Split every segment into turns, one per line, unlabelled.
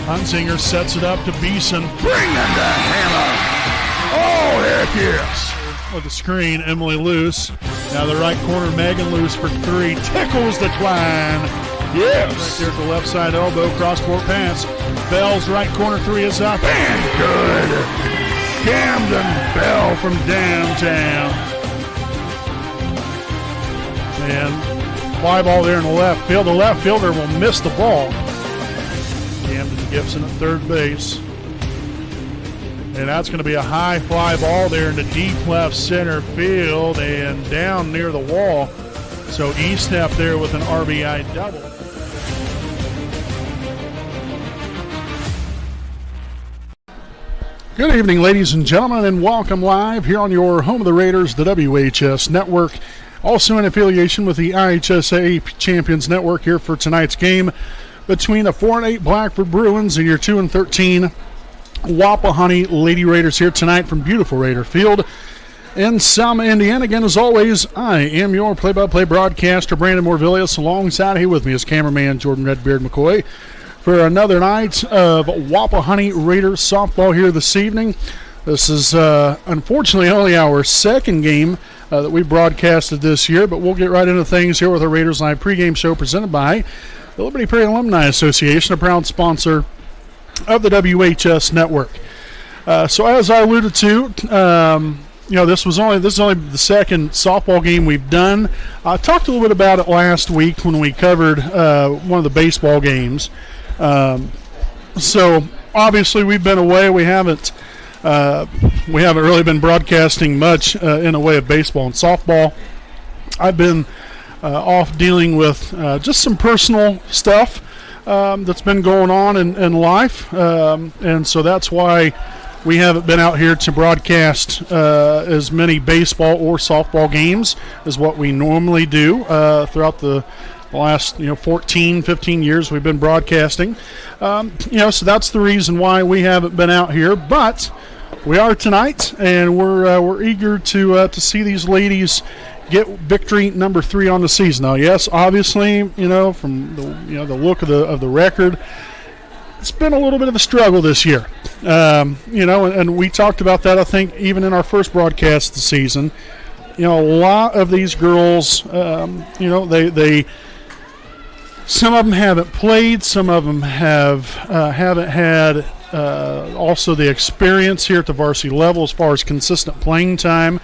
Hunzinger sets it up to Beeson. Bring in the hammer. Oh, heck yes. With the screen, Emily Luce. Now the right corner, Megan Luce for three. Tickles the twine. Yes. Right there at the left side elbow, cross-court pass. Bell's right corner three is up. And good. Camden Bell from downtown. And fly ball there in the left field. The left fielder will miss the ball. Camden Gibson at third base. And that's going to be a high fly ball there in the deep left center field and down near the wall. So Estep there with an RBI double. Good evening, ladies and gentlemen, and welcome live here on your home of the Raiders, the WHS Network. Also in affiliation with the IHSA Champions Network here for tonight's game between the 4-8 Blackford Bruins and your 2-13 Wapahani Lady Raiders here tonight from beautiful Raider Field in Selma, Indiana. Again, as always, I am your play-by-play broadcaster, Brandon Morvillius. Alongside here with me is cameraman Jordan Redbeard McCoy for another night of Wapahani Raiders softball here this evening. This is unfortunately only our second game that we broadcasted this year, but we'll get right into things here with our Raiders Live pregame show presented by the Liberty Prairie Alumni Association, a proud sponsor of the WHS Network. So as I alluded to, this is only the second softball game we've done. I talked a little bit about it last week when we covered one of the baseball games. So obviously we've been away. We haven't really been broadcasting much in the way of baseball and softball. I've been off dealing with just some personal stuff that's been going on in life, and so that's why we haven't been out here to broadcast as many baseball or softball games as what we normally do throughout the last 14, 15 years we've been broadcasting. So that's the reason why we haven't been out here, but we are tonight, and we're eager to see these ladies get victory number 3 on the season. Now, yes, obviously, from the look of the record, it's been a little bit of a struggle this year. And we talked about that, I think, even in our first broadcast of the season. A lot of these girls, they some of them haven't played, some of them haven't had also the experience here at the varsity level as far as consistent playing time.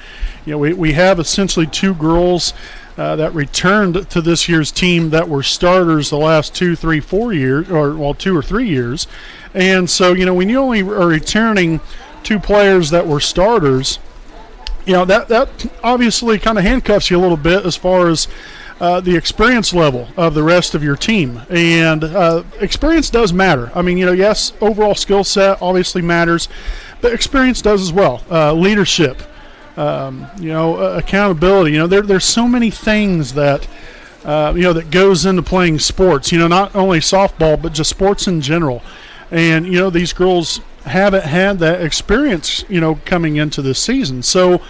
We have essentially 2 girls that returned to this year's team that were starters the last 2, 3, 4 years, 2 or 3 years. And so, when you only are returning 2 players that were starters, that obviously kind of handcuffs you a little bit as far as the experience level of the rest of your team. And experience does matter. I mean, yes, overall skill set obviously matters, but experience does as well. Leadership, accountability. There's so many things that that goes into playing sports. Not only softball, but just sports in general. And these girls haven't had that experience. Coming into this season, so.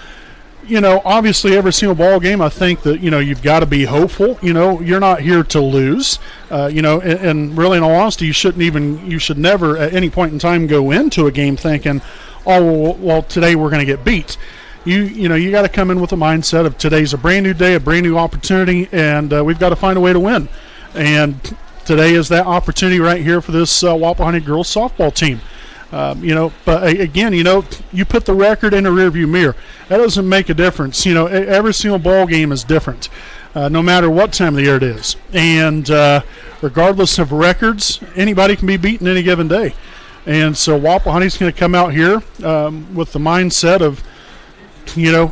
Obviously every single ball game, I think that, you've got to be hopeful. You're not here to lose. And really, in all honesty, you should never at any point in time go into a game thinking, oh, well, today we're going to get beat. You got to come in with a mindset of today's a brand new day, a brand new opportunity, and we've got to find a way to win. And today is that opportunity right here for this Wapahani girls softball team. But again, you put the record in a rearview mirror. That doesn't make a difference. Every single ball game is different, no matter what time of the year it is. And regardless of records, anybody can be beaten any given day. And so Wapahani's going to come out here with the mindset of,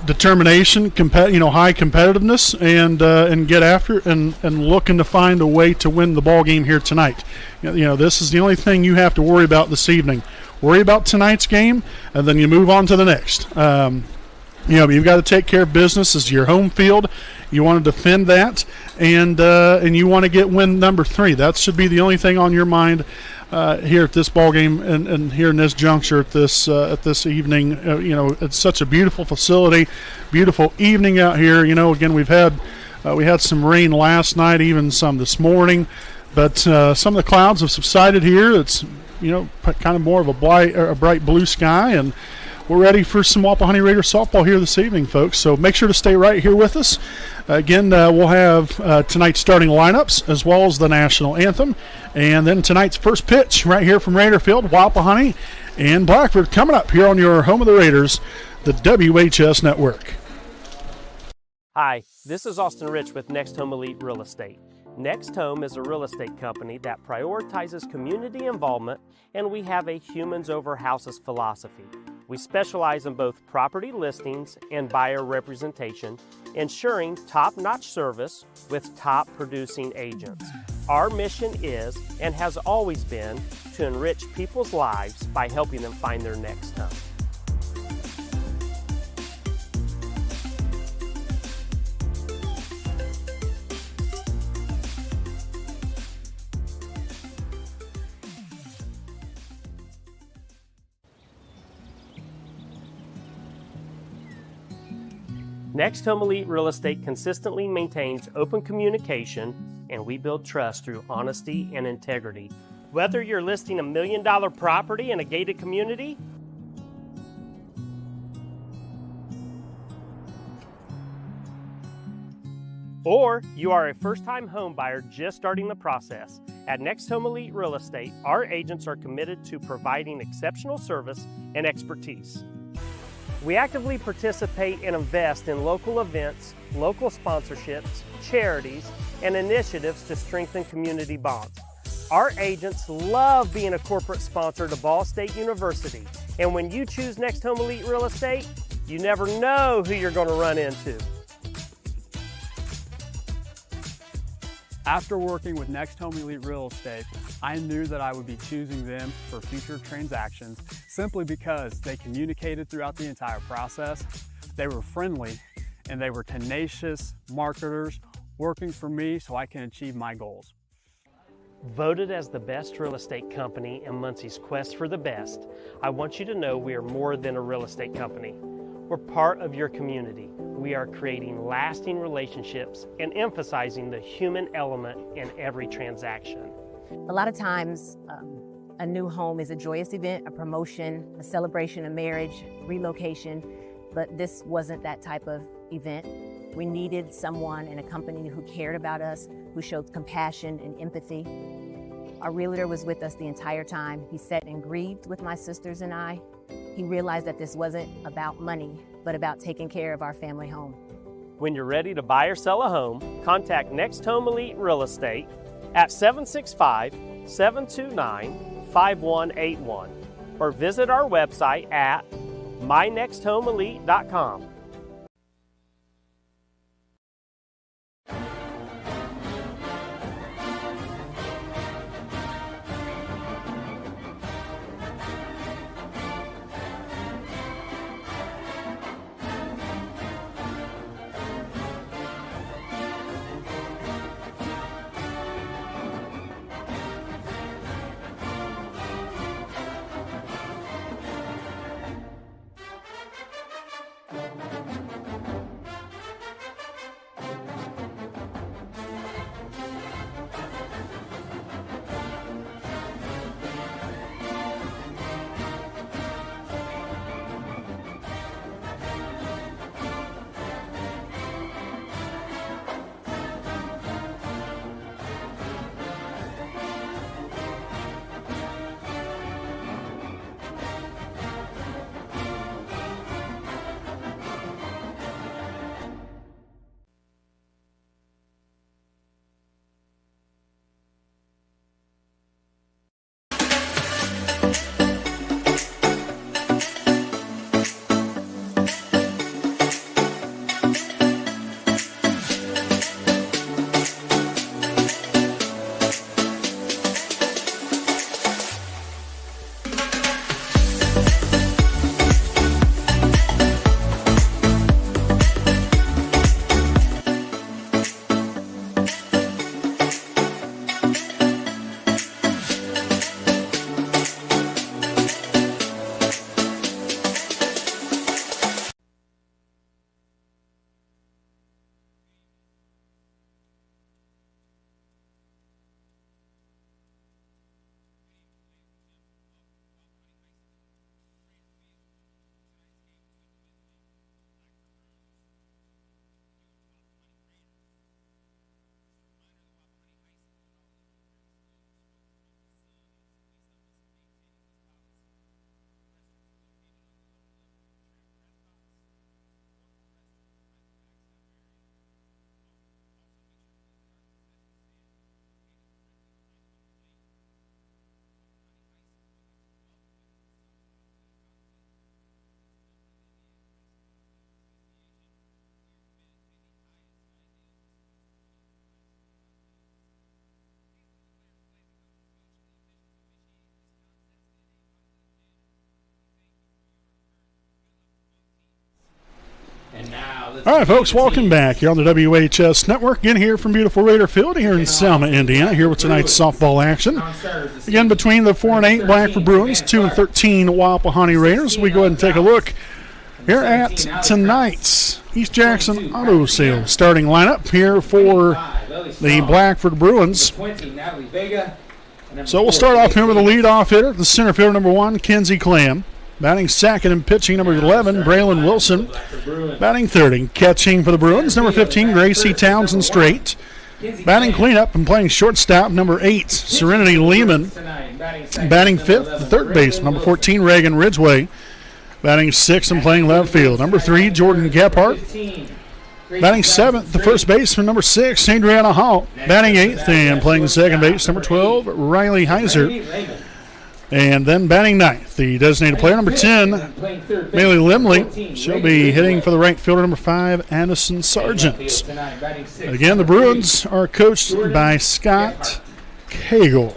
determination, high competitiveness, and get after it and looking to find a way to win the ball game here tonight. This is the only thing you have to worry about this evening. Worry about tonight's game, and then you move on to the next. You've got to take care of business. This is your home field. You want to defend that, and you want to get win number 3. That should be the only thing on your mind here at this ball game and here in this juncture at this evening. It's such a beautiful facility, beautiful evening out here. Again, we had some rain last night, even some this morning, but some of the clouds have subsided here. It's kind of more of a bright blue sky, and we're ready for some Wapahani Raider softball here this evening, folks. So make sure to stay right here with us. Again, we'll have tonight's starting lineups as well as the national anthem, and then tonight's first pitch right here from Raider Field, Wapahani and Blackford, coming up here on your home of the Raiders, the WHS Network.
Hi, this is Austin Rich with Next Home Elite Real Estate. Next Home is a real estate company that prioritizes community involvement, and we have a humans over houses philosophy. We specialize in both property listings and buyer representation, ensuring top-notch service with top producing agents. Our mission is, and has always been, to enrich people's lives by helping them find their next home. Next Home Elite Real Estate consistently maintains open communication, and we build trust through honesty and integrity. Whether you're listing $1 million property in a gated community, or you are a first-time home buyer just starting the process, at Next Home Elite Real Estate, our agents are committed to providing exceptional service and expertise. We actively participate and invest in local events, local sponsorships, charities, and initiatives to strengthen community bonds. Our agents love being a corporate sponsor to Ball State University, and when you choose Next Home Elite Real Estate, you never know who you're going to run into.
After working with Next Home Elite Real Estate, I knew that I would be choosing them for future transactions simply because they communicated throughout the entire process, they were friendly, and they were tenacious marketers working for me so I can achieve my goals.
Voted as the best real estate company in Muncie's quest for the best, I want you to know we are more than a real estate company. We're part of your community. We are creating lasting relationships and emphasizing the human element in every transaction.
A lot of times, a new home is a joyous event, a promotion, a celebration of marriage, relocation, but this wasn't that type of event. We needed someone in a company who cared about us, who showed compassion and empathy. Our realtor was with us the entire time. He sat and grieved with my sisters and I. He realized that this wasn't about money, but about taking care of our family home.
When you're ready to buy or sell a home, contact Next Home Elite Real Estate at 765-729-5181 or visit our website at mynexthomeelite.com.
All right, folks, welcome back here on the WHS Network. Again, here from beautiful Raider Field here in Selma, Indiana, here with tonight's softball action. Again, between the 4-8 Blackford Bruins, 2-13 Wapahani Raiders. We go ahead and take a look here at tonight's East Jackson Auto Sales starting lineup here for the Blackford Bruins. So we'll start off here with the leadoff hitter, the center fielder, number 1, Kenzie Clam. Batting second and pitching, number 11, Braylon Wilson. Batting third and catching for the Bruins, number 15, Gracie Townsend Straight. Batting cleanup and playing shortstop, number 8, Serenity Lehman. Batting fifth, the third base, number 14, Reagan Ridgway. Batting sixth and playing left field, number 3, Jordan Gephardt. Batting seventh, the first baseman, number 6, Adriana Hall. Batting eighth and playing second base, number 12, Riley Heiser. And then batting ninth, the designated player, number 10, Bailey Limley. She'll be hitting for the right fielder, number 5, Addison Sargent. Again, the Bruins are coached by Scott Cagle.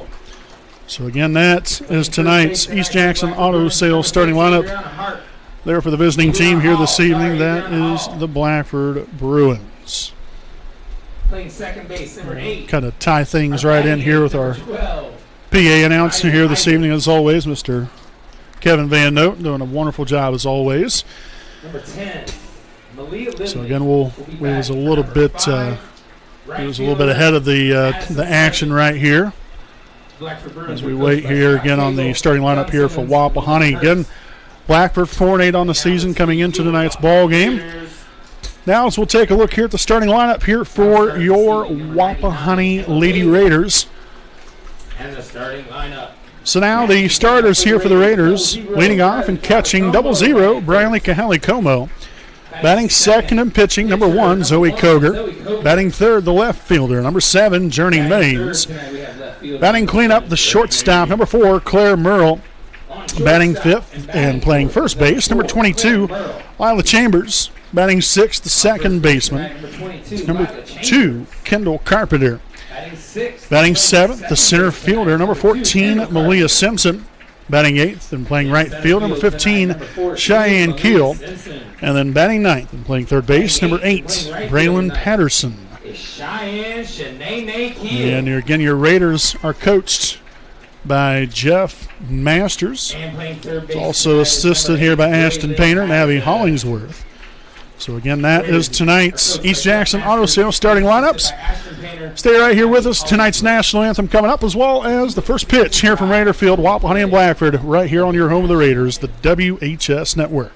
So again, that is tonight's East Jackson Auto Sales starting lineup. There for the visiting team here this evening, that is the Blackford Bruins.
Playing second base, number 8.
Kind of tie things right in here with our PA announcer here this evening, as always, Mr. Kevin Van Noten, doing a wonderful job as always.
Number 10, Malia
So again, we was a little bit ahead of the action right here as we wait here again on the starting lineup here for Wapahani. Again, Blackford 4-8 on the season coming into tonight's ball game. Now, as we'll take a look here at the starting lineup here for your Wapahani Lady Raiders.
and the starting lineup.
So now the starters here for the Raiders, leading off and catching 00, Briley Kahali-Como. Batting second and pitching, number 1, Zoe Koger. Batting third, the left fielder, number 7, Journey Mays. Batting cleanup, the shortstop, number 4, Claire Merle. Batting fifth and playing first base, number 22, Lila Chambers. Batting sixth, the second baseman, number 2, Kendall Carpenter. Batting seventh, the center fielder, number 14, Malia Simpson. Batting eighth and playing right field, number 15, Cheyenne Keel. And then batting ninth and playing third base, number 8, Braylon Patterson. And again, your Raiders are coached by Jeff Masters. It's also assisted here by Ashton Painter and Abby Hollingsworth. So again, that is tonight's East Jackson Auto Sales starting lineups. Stay right here with us. Tonight's national anthem coming up, as well as the first pitch here from Raider Field, Wapahani and Blackford, right here on your home of the Raiders, the WHS Network.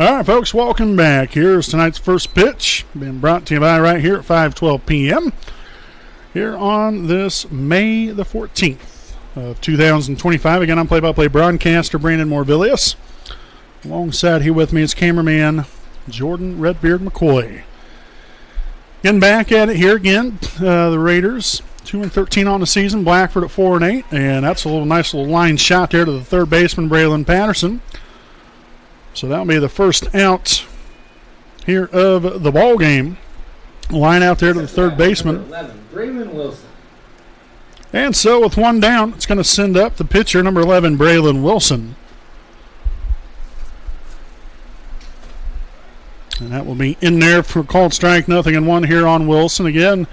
All right, folks, welcome back. Here's tonight's first pitch, being brought to you by right here at 5:12 p.m. here on this May the 14th of 2025. Again, I'm play-by-play broadcaster Brandon Morvillius. Alongside here with me is cameraman Jordan Redbeard McCoy. Getting back at it here again, the Raiders 2-13 on the season. Blackford at 4-8, and that's a nice little line shot there to the third baseman Braylon Patterson. So that'll be the first out here of the ball game. Line out there to the third baseman.
11, Braylon Wilson.
And so with one down, it's going to send up the pitcher, number 11, Braylon Wilson. And that will be in there for called strike, 0-1 here on Wilson. Again,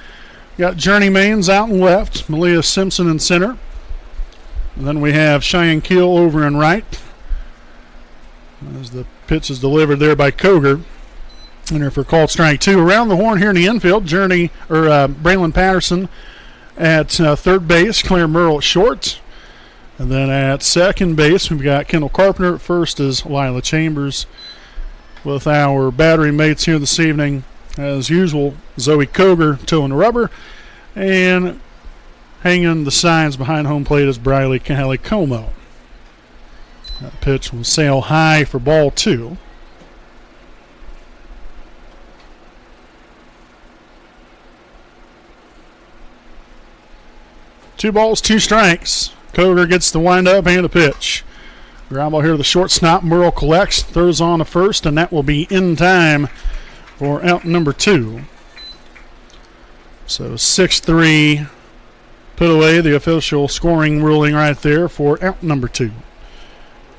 got Journey Maines out and left, Malia Simpson in center. And then we have Cheyenne Keel over in right. As the pitch is delivered there by Koger. In there for called strike 2. Around the horn here in the infield, Braylon Patterson at third base, Claire Merle at short. And then at second base, we've got Kendall Carpenter. At first is Lila Chambers. With our battery mates here this evening, as usual, Zoe Koger towing the rubber. And hanging the signs behind home plate is Briley Kelly Como. That pitch will sail high for ball 2. Two balls, 2 strikes. Koger gets the windup and a pitch. Ground ball here to the shortstop. Merle collects, throws on to first, and that will be in time for out number 2. So 6-3 put away, the official scoring ruling right there for out number 2.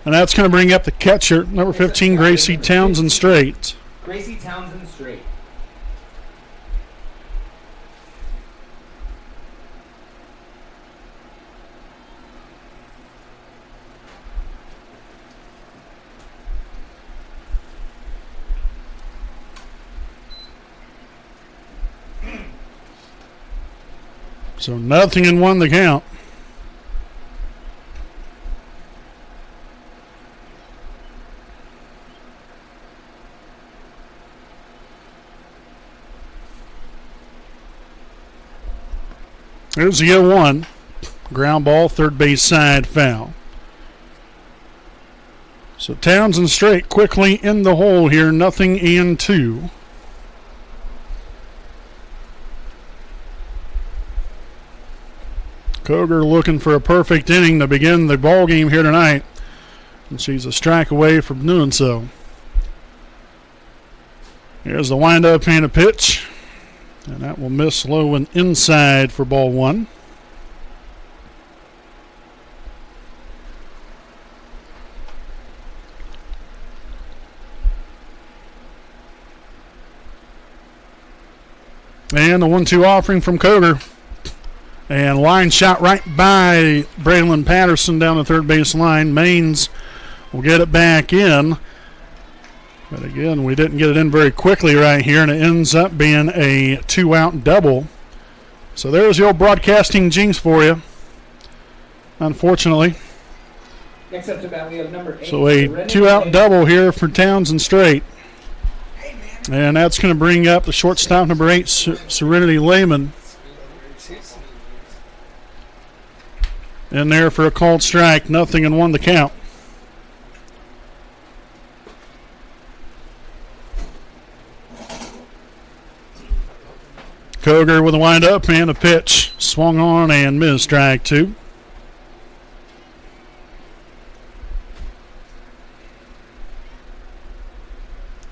And that's going to bring up the catcher, number 15, Gracie Townsend Straight.
Gracie Townsend Straight.
So 0-1 the count. There's the 0-1. Ground ball, third base side, foul. So Townsend Straight quickly in the hole here, 0-2. Koger looking for a perfect inning to begin the ball game here tonight. And she's a strike away from doing so. Here's the windup and a pitch. And that will miss low and inside for ball 1. And the 1-2 offering from Koger. And line shot right by Braylon Patterson down the third base line. Maines will get it back in. But again, we didn't get it in very quickly right here, and it ends up being a 2-out double. So there's the old broadcasting jinx for you, unfortunately.
Next up to bat, we have number 8.
So a 2-out double here for Townsend Straight. And that's going to bring up the shortstop, number 8, Serenity Lehman. In there for a called strike, 0-1 the count. Koger with a windup and a pitch. Swung on and missed, strike 2.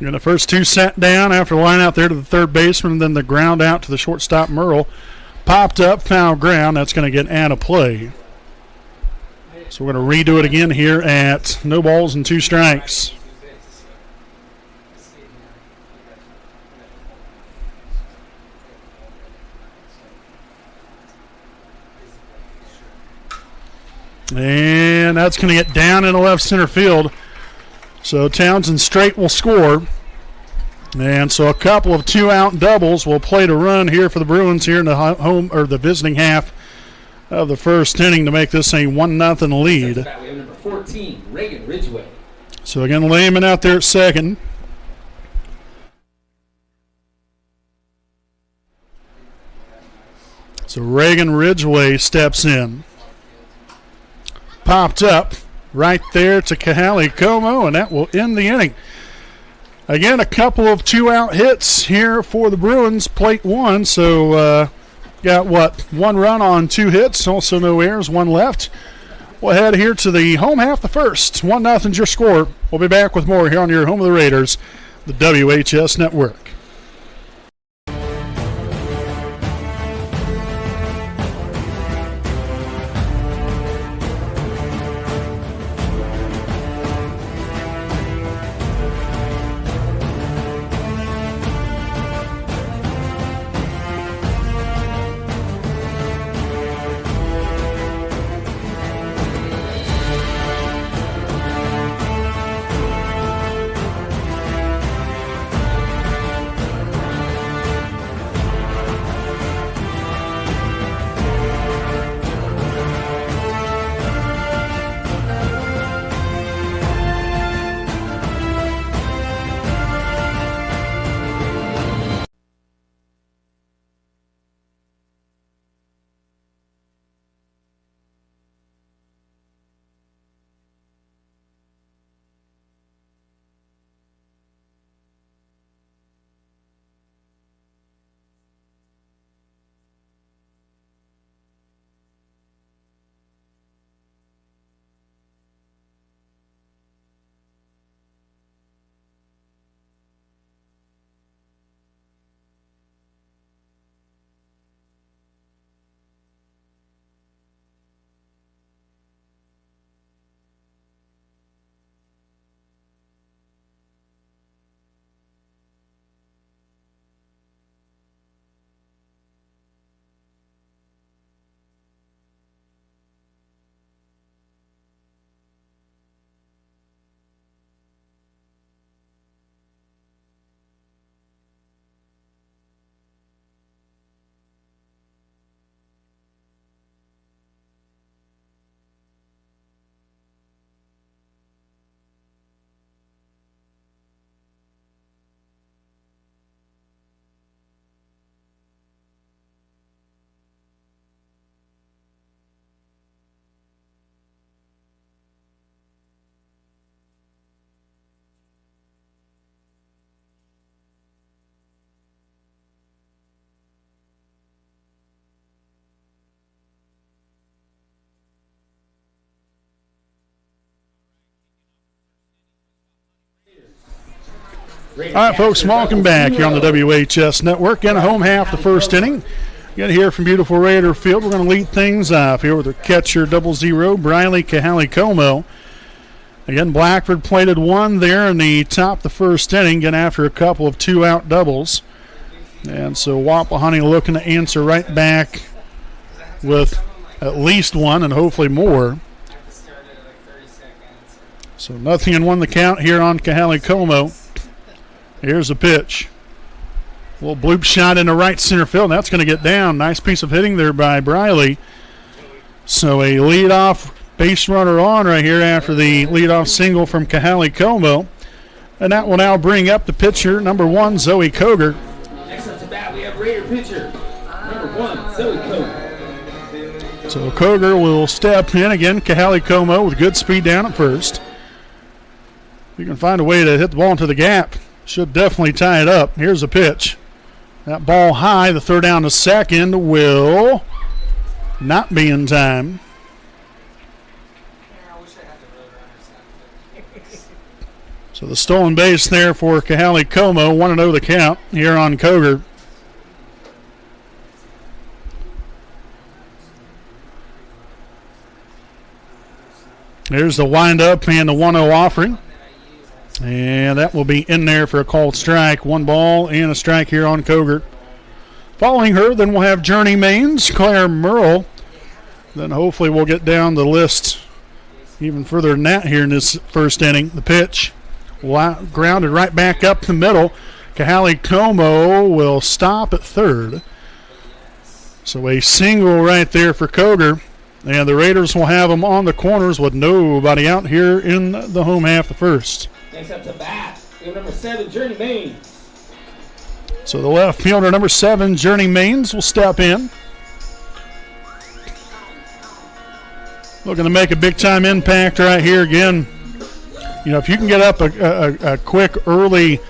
And the first 2 sat down after the line out there to the third baseman, and then the ground out to the shortstop Merle. Popped up, foul ground. That's going to get out of play. So we're going to redo it again here at no balls and 2 strikes. And that's going to get down in the left center field. So Townsend Straight will score. And so a couple of 2-out doubles will play to run here for the Bruins here in the home or the visiting half of the first inning to make this a 1-0 lead.
We have number 14, Reagan Ridgeway.
So again, Lehman out there at second. So Reagan Ridgway steps in. Popped up right there to Kahale Como, and that will end the inning. Again, a couple of 2-out hits here for the Bruins, plate one. So got, one run on 2 hits, also no errors, 1 left. We'll head here to the home half the first. 1-0 your score. We'll be back with more here on your home of the Raiders, the WHS Network. All right, folks, welcome back here on the WHS Network. In a home half the first inning. You got to hear from beautiful Raider Field. We're going to lead things off here with our catcher 00, Briley Kahale Como. Again, Blackford plated 1 there in the top of the first inning, getting after a couple of 2-out doubles. And so Wapahani looking to answer right back with at least 1 and hopefully more. So 0-1 the count here on Kahale Como. Here's a pitch. A little bloop shot into right center field. That's going to get down. Nice piece of hitting there by Briley. So a leadoff base runner on right here after the leadoff single from Kahale Como. And that will now bring up the pitcher, number 1, Zoe Koger.
Next up to bat, we have Raider pitcher, number 1, Zoe Koger.
So Koger will step in again. Kahale Como with good speed down at first. You can find a way to hit the ball into the gap. Should definitely tie it up. Here's a pitch. That ball high, the throw down to second will not be in time. So the stolen base there for Kahale Como. 1-0 the count here on Koger. Here's the windup and the 1-0 offering. And that will be in there for a called strike. 1 ball and a strike here on Koger. Following her, then we'll have Journey Maines, Claire Merle. Then hopefully we'll get down the list even further than that here in this first inning. The pitch grounded right back up the middle. Kahale Como will stop at third. So a single right there for Koger. And the Raiders will have them on the corners with nobody out here in the home half the first.
Next up to bat, we have number 7, Journey Maines.
So the left fielder, number 7, Journey Maines, will step in. looking to make a big-time impact right here again. You know, if you can get up a quick early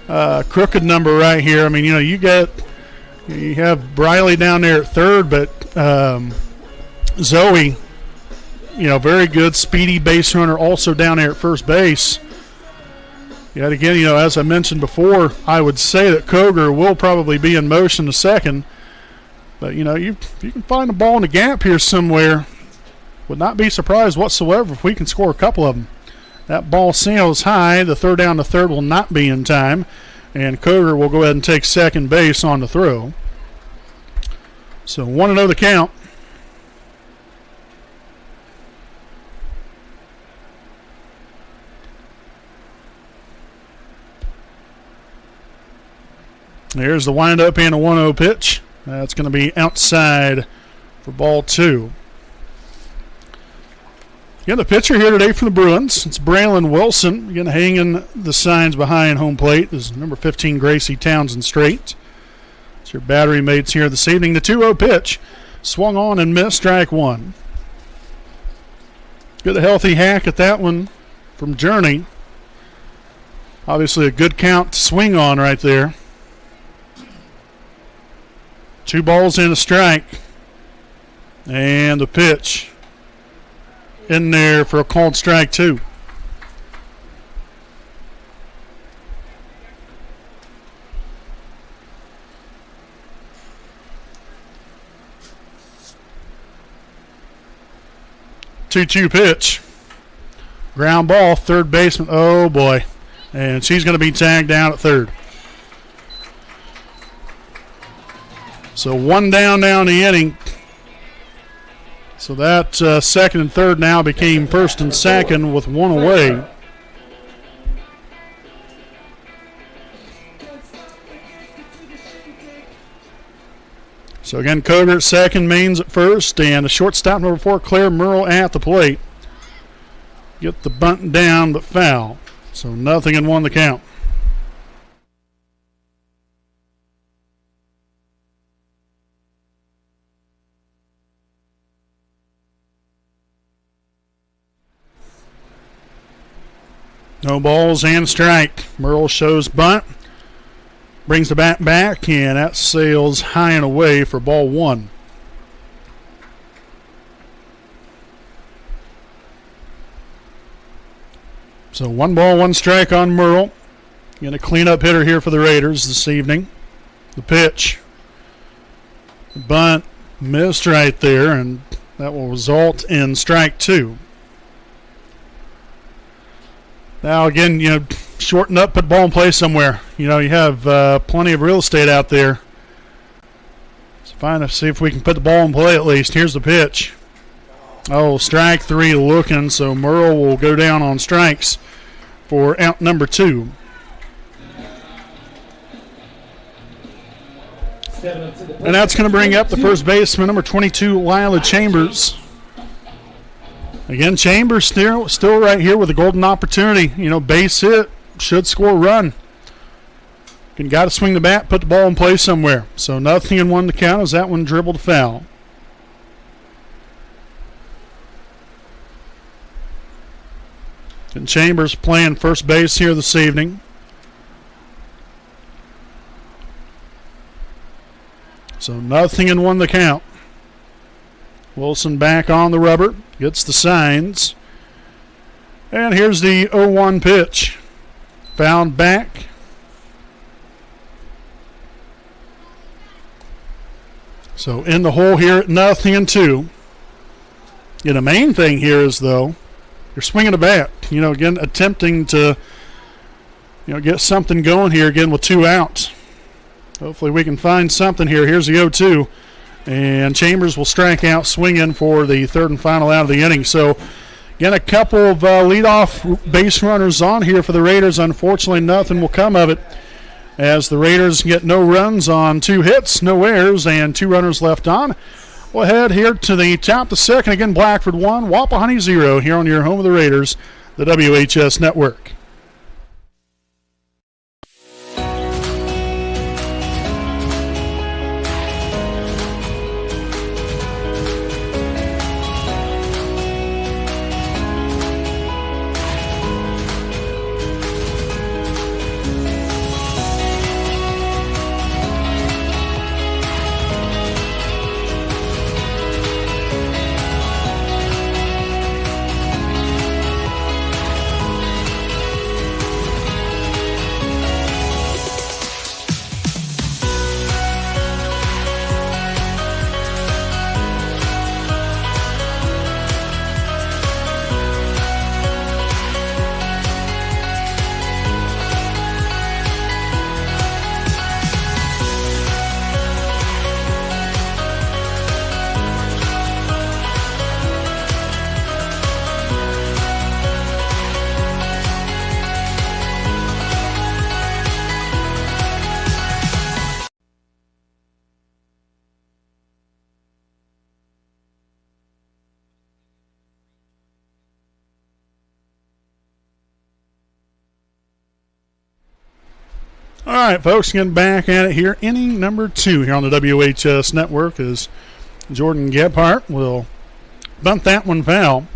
crooked number right here, I mean, you know, you have Briley down there at third, but Zoe, you know, very good, speedy base runner also down there at first base. Yet again, you know, as I mentioned before, I would say that Koger will probably be in motion to second. But, you know, if you can find a ball in the gap here somewhere, would not be surprised whatsoever if we can score a couple of them. That ball sails high. The throw down to third will not be in time. And Koger will go ahead and take second base on the throw. So 1-0 the count. There's the windup and a 1-0 pitch. That's going to be outside for ball 2. Again, the pitcher here today for the Bruins, it's Braylon Wilson. Again, hanging the signs behind home plate is number 15, Gracie Townsend Straight. It's your battery mates here this evening. The 2-0 pitch swung on and missed, strike 1. Get a healthy hack at that one from Journey. Obviously a good count to swing on right there. 2 balls and a strike. And the pitch in there for a called strike 2. Two-two pitch. Ground ball, third baseman. Oh boy. And she's going to be tagged down at third. So 1 down now in the inning. So that second and third now became first and second with 1 away. So again, Koger at second, Maines at first, and the shortstop number 4, Claire Merle at the plate. Get the bunt down, but foul. So 0-1 the count. No balls and a strike. Merle shows bunt. Brings the bat back, and that sails high and away for ball 1. So 1 ball, 1 strike on Merle. Going to clean up hitter here for the Raiders this evening. The pitch. The bunt missed right there, and that will result in strike 2. Now again, you know, shorten up, put the ball in play somewhere. You know, you have plenty of real estate out there. It's fine to see if we can put the ball in play at least. Here's the pitch. Oh, strike 3 looking, so Merle will go down on strikes for out number 2. And that's going to bring up the first baseman, number 22, Lila Chambers. Again, Chambers still right here with a golden opportunity. You know, base hit, should score a run. Got to swing the bat, put the ball in play somewhere. So 0-1 to count as that one dribbled foul. And Chambers playing first base here this evening. So 0-1 the count. Wilson back on the rubber, gets the signs. And here's the 0-1 pitch. Found back. So in the hole here at 0-2. Yeah, the main thing here is, though, you're swinging a bat. You know, again, attempting to, you know, get something going here again with 2 outs. Hopefully we can find something here. Here's the 0-2. And Chambers will strike out swinging for the third and final out of the inning. So, again, a couple of leadoff base runners on here for the Raiders. Unfortunately, nothing will come of it as the Raiders get no runs on 2 hits, no errors, and 2 runners left on. We'll head here to the top of the second. Again, Blackford 1, Wapahani 0 here on your home of the Raiders, the WHS Network. All right, folks, getting back at it here. Inning number 2 here on the WHS Network as Jordan Gebhardt will bunt that one foul.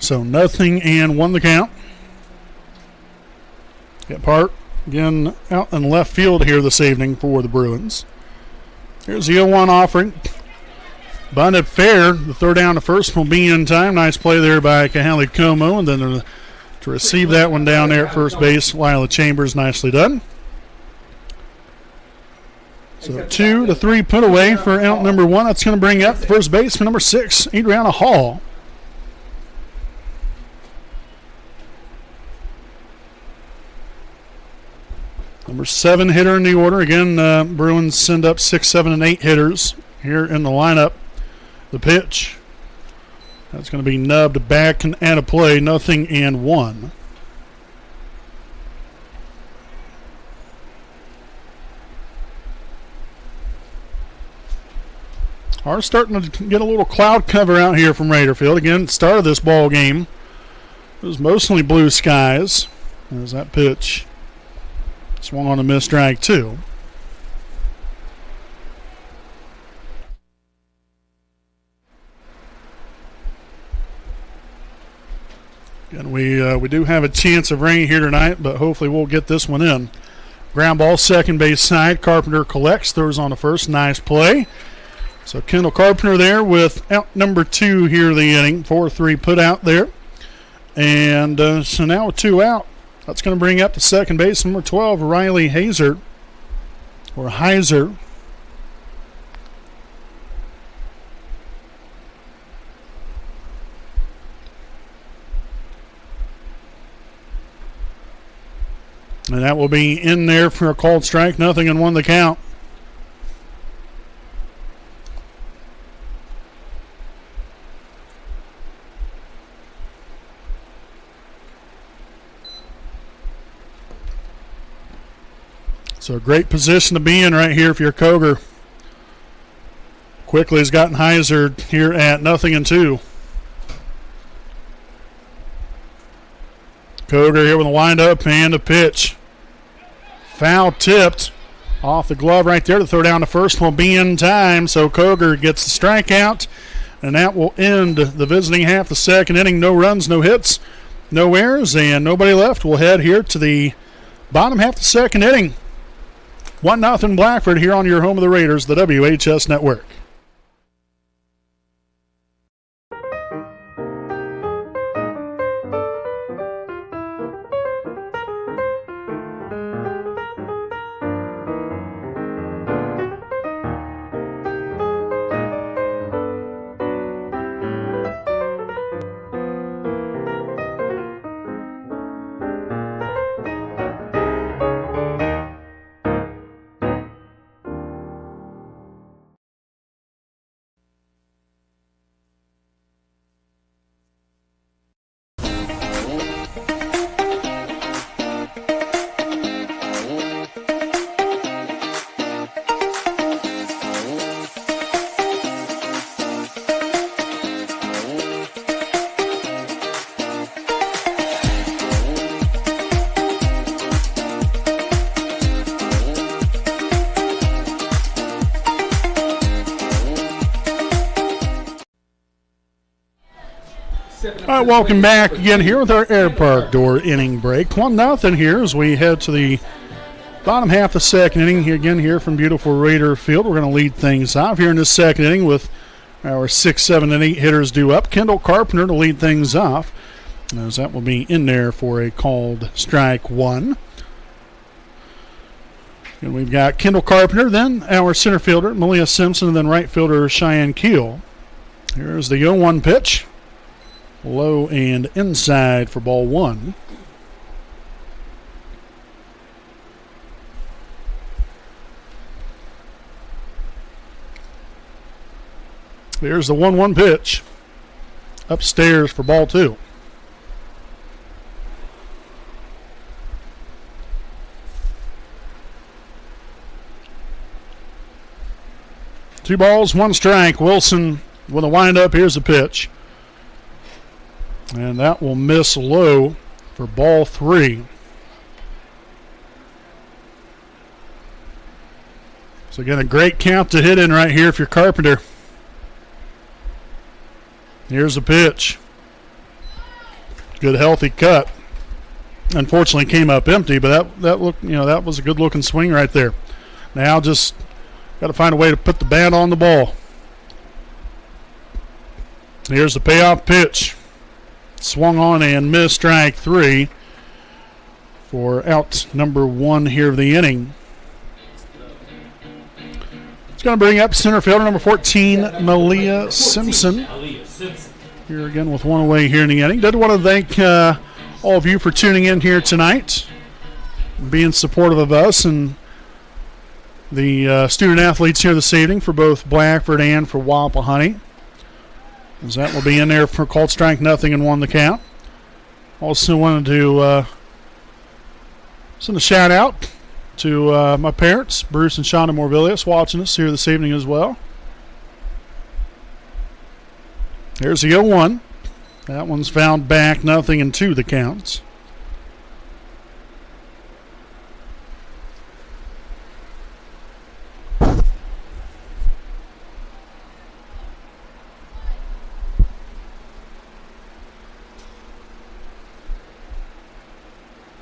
So 0-1 the count. Gebhardt again out in left field here this evening for the Bruins. Here's the 0-1 offering. Bunted fair. The throw down to first will be in time. Nice play there by Kahali Como. And then to receive that one down there at first base, Lila Chambers, nicely done. So 2-3 put away for out number 1. That's going to bring up first baseman number 6, Adriana Hall. Number 7 hitter in the order. Again, Bruins send up 6, 7, and 8 hitters here in the lineup. The pitch. That's going to be nubbed back and out of play. 0-1. Are starting to get a little cloud cover out here from Raiderfield. Again, start of this ball game, it was mostly blue skies. There's that pitch. Swung on a missed strike, too. And we do have a chance of rain here tonight, but hopefully we'll get this one in. Ground ball, second base side. Carpenter collects, throws on the first. Nice play. So Kendall Carpenter there with out number 2 here the inning. 4-3 put out there. And so now with 2 out, that's going to bring up to second base number 12, Riley Heiser. Or Heiser. And that will be in there for a called strike. 0-1 the count. So a great position to be in right here if you're Koger. Quickly has gotten Heiser here at 0-2. Koger here with a windup and a pitch. Foul tipped off the glove right there. The throw down to first will be in time. So Koger gets the strikeout, and that will end the visiting half of the second inning. No runs, no hits, no errors, and nobody left. We'll head here to the bottom half of the second inning. 1-0 Blackford here on your home of the Raiders, the WHS Network. All right, welcome back again here with our Air Park Door inning break. 1-0 here as we head to the bottom half of the second inning. Here again here from beautiful Raider Field. We're going to lead things off here in this second inning with our 6, 7, and 8 hitters due up. Kendall Carpenter to lead things off, as that will be in there for a called strike 1. And we've got Kendall Carpenter, then our center fielder, Malia Simpson, and then right fielder Cheyenne Keel. Here's the 0-1 pitch. Low and inside for ball 1. There's the 1-1 pitch. Upstairs for ball 2. Two balls, 1 strike. Wilson with a windup. Here's the pitch. And that will miss low for ball 3. So again, a great count to hit in right here if you're Carpenter. Here's the pitch. Good healthy cut. Unfortunately came up empty, but that looked, that was a good looking swing right there. Now just got to find a way to put the bat on the ball. Here's the payoff pitch. Swung on and missed, strike 3 for out number 1 here of the inning. It's going to bring up center fielder number 14, Malia Simpson. Here again with one away here in the inning. Did want to thank all of you for tuning in here tonight, being supportive of us and the student athletes here this evening for both Blackford and for Wapahani. As that will be in there for called strike nothing and 1 the count. Also wanted to send a shout out to my parents, Bruce and Shonda Morvillius, watching us here this evening as well. There's the 0-1. That one's found back, nothing and 2 the counts.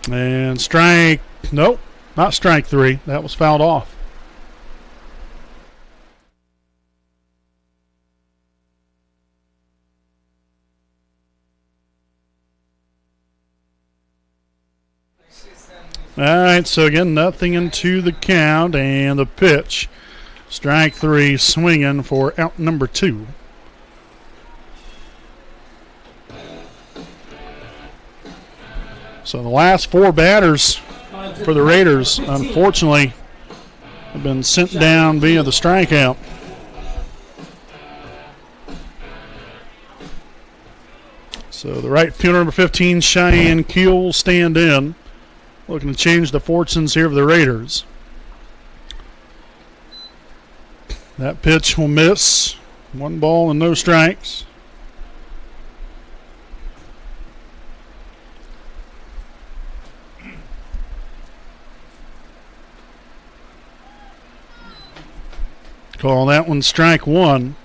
And strike, nope, not strike 3. That was fouled off. All right, so again, nothing into the count and the pitch. Strike 3, swinging for out number 2. So the last 4 batters for the Raiders, unfortunately, have been sent down via the strikeout. So the right fielder, number 15, Cheyenne Keel, will stand in, looking to change the fortunes here of the Raiders. That pitch will miss. 1 ball and no strikes. Call that one strike 1.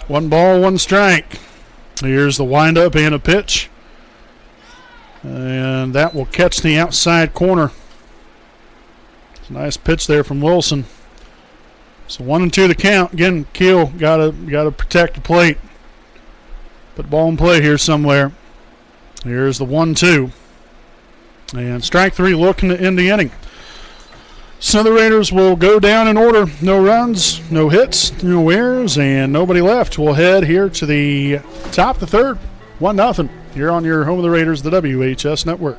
One ball, 1 strike. Here's the windup and a pitch. And that will catch the outside corner. It's a nice pitch there from Wilson. So 1-2 the count. Again, Keel gotta protect the plate. Put the ball in play here somewhere. Here's the 1-2. And strike 3 looking to end the inning. So the Raiders will go down in order. No runs, no hits, no errors, and nobody left. We'll head here to the top of the third. 1-0 here on your home of the Raiders, the WHS Network.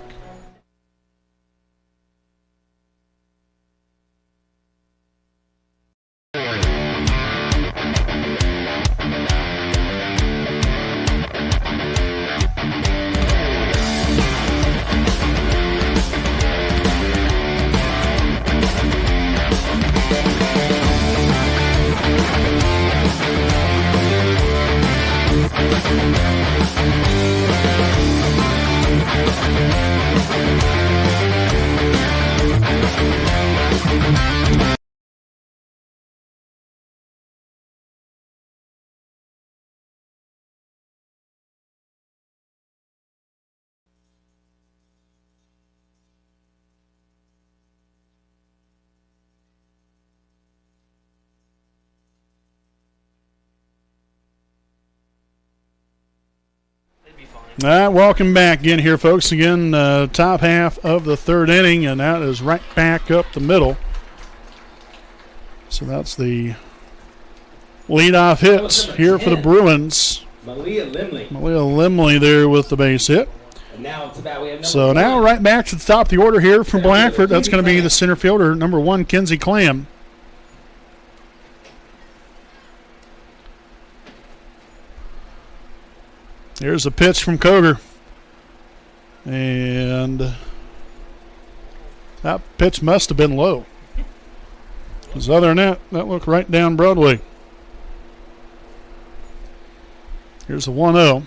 All right, welcome back again here, folks. Again, top half of the third inning, and that is right back up the middle. So that's the leadoff hits here for the Bruins.
Malia
Limley there with the base hit.
And now it's about, we have
so now right back to the top of the order here from Blackford. That's going to be the center fielder, number 1, Kenzie Clam. Here's a pitch from Koger. And that pitch must have been low. Because other than that, that looked right down Broadway. Here's a 1-0.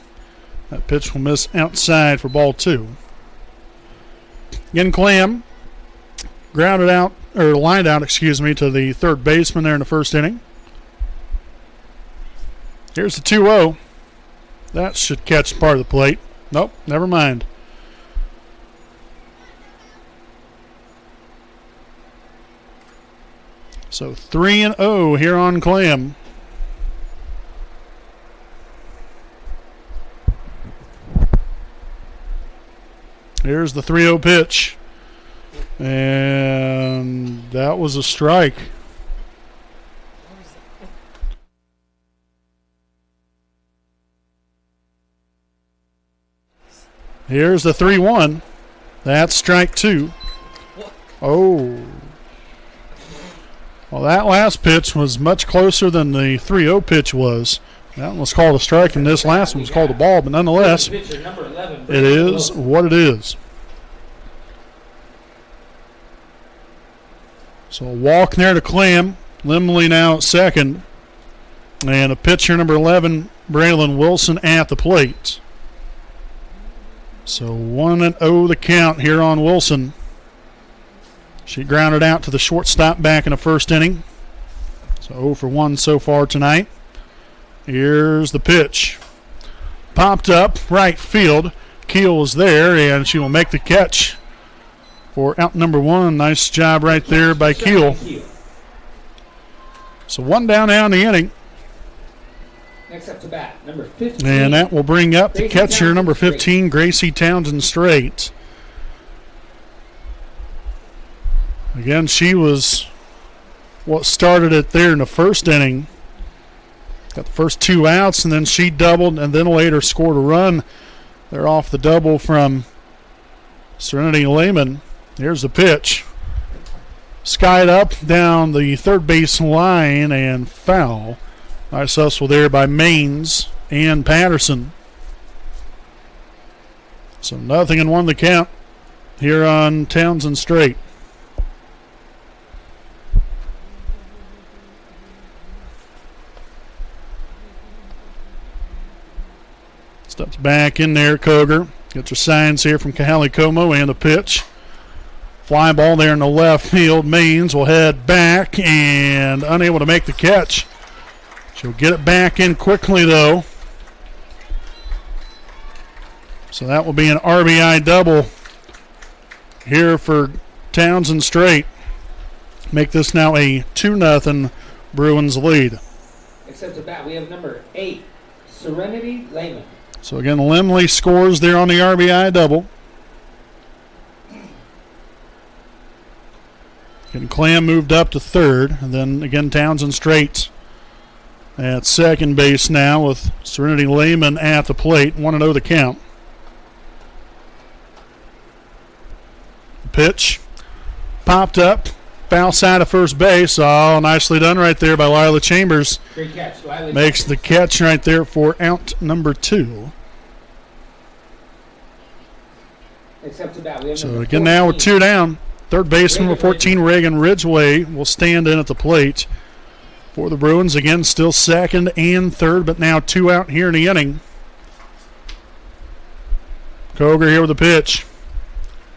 That pitch will miss outside for ball 2. Again, Clam lined out, to the third baseman there in the first inning. Here's the 2-0. That should catch part of the plate. Nope, never mind. So 3-0 here on Clam. Here's the 3-0 pitch. And that was a strike. Here's the 3-1. That's strike 2. Oh. Well, that last pitch was much closer than the 3-0 pitch was. That one was called a strike, and this last one was called a ball, but nonetheless, it is what it is. So a walk there to Clam. Limley now at second. And a pitcher, number 11, Braylon Wilson, at the plate. So 1-0 the count here on Wilson. She grounded out to the shortstop back in the first inning. So 0 for 1 so far tonight. Here's the pitch. Popped up, right field. Keel was there, and she will make the catch for out number 1. Nice job right there by Keel. So 1 down now in the inning.
Next up to bat, number 15.
And that will bring up the catcher, number 15, Gracie Townsend Straight. Again, she was what started it there in the first inning. Got the first 2 outs, and then she doubled, and then later scored a run. They're off the double from Serenity Lehman. Here's the pitch. Skied up down the third base line and foul. Nice hustle there by Maines and Patterson. So 0-1 the count here on Townsend Straight. Steps back in there, Koger. Gets her signs here from Kahali Como and the pitch. Fly ball there in the left field. Maines will head back and unable to make the catch. She'll get it back in quickly, though. So that will be an RBI double here for Townsend Straight. Make this now a 2-0 Bruins lead.
Except to bat, we have number 8, Serenity Lehman.
So again, Limley scores there on the RBI double. Getting Clam moved up to third, and then again Townsend Straight at second base now with Serenity Lehman at the plate. 1-0 the count. Pitch popped up, foul side of first base. Oh, nicely done right there by Lila Chambers.
Great catch, Lila.
Makes the catch right there for out number 2.
Except to bat, we have
So again now with 2 down. Third baseman number 14, Reagan Ridgway, will stand in at the plate for the Bruins. Again, still second and third, but now 2 out here in the inning. Koger here with the pitch.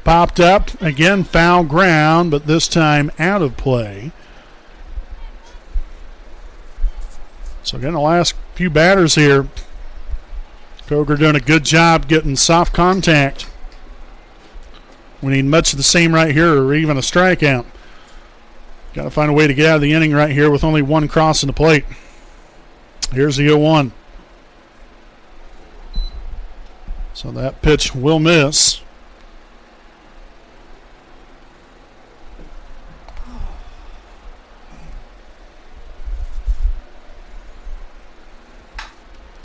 Popped up, again foul ground, but this time out of play. So again, the last few batters here. Koger doing a good job getting soft contact. We need much of the same right here, or even a strikeout. Got to find a way to get out of the inning right here with only 1 crossing the plate. Here's the 0-1. So that pitch will miss.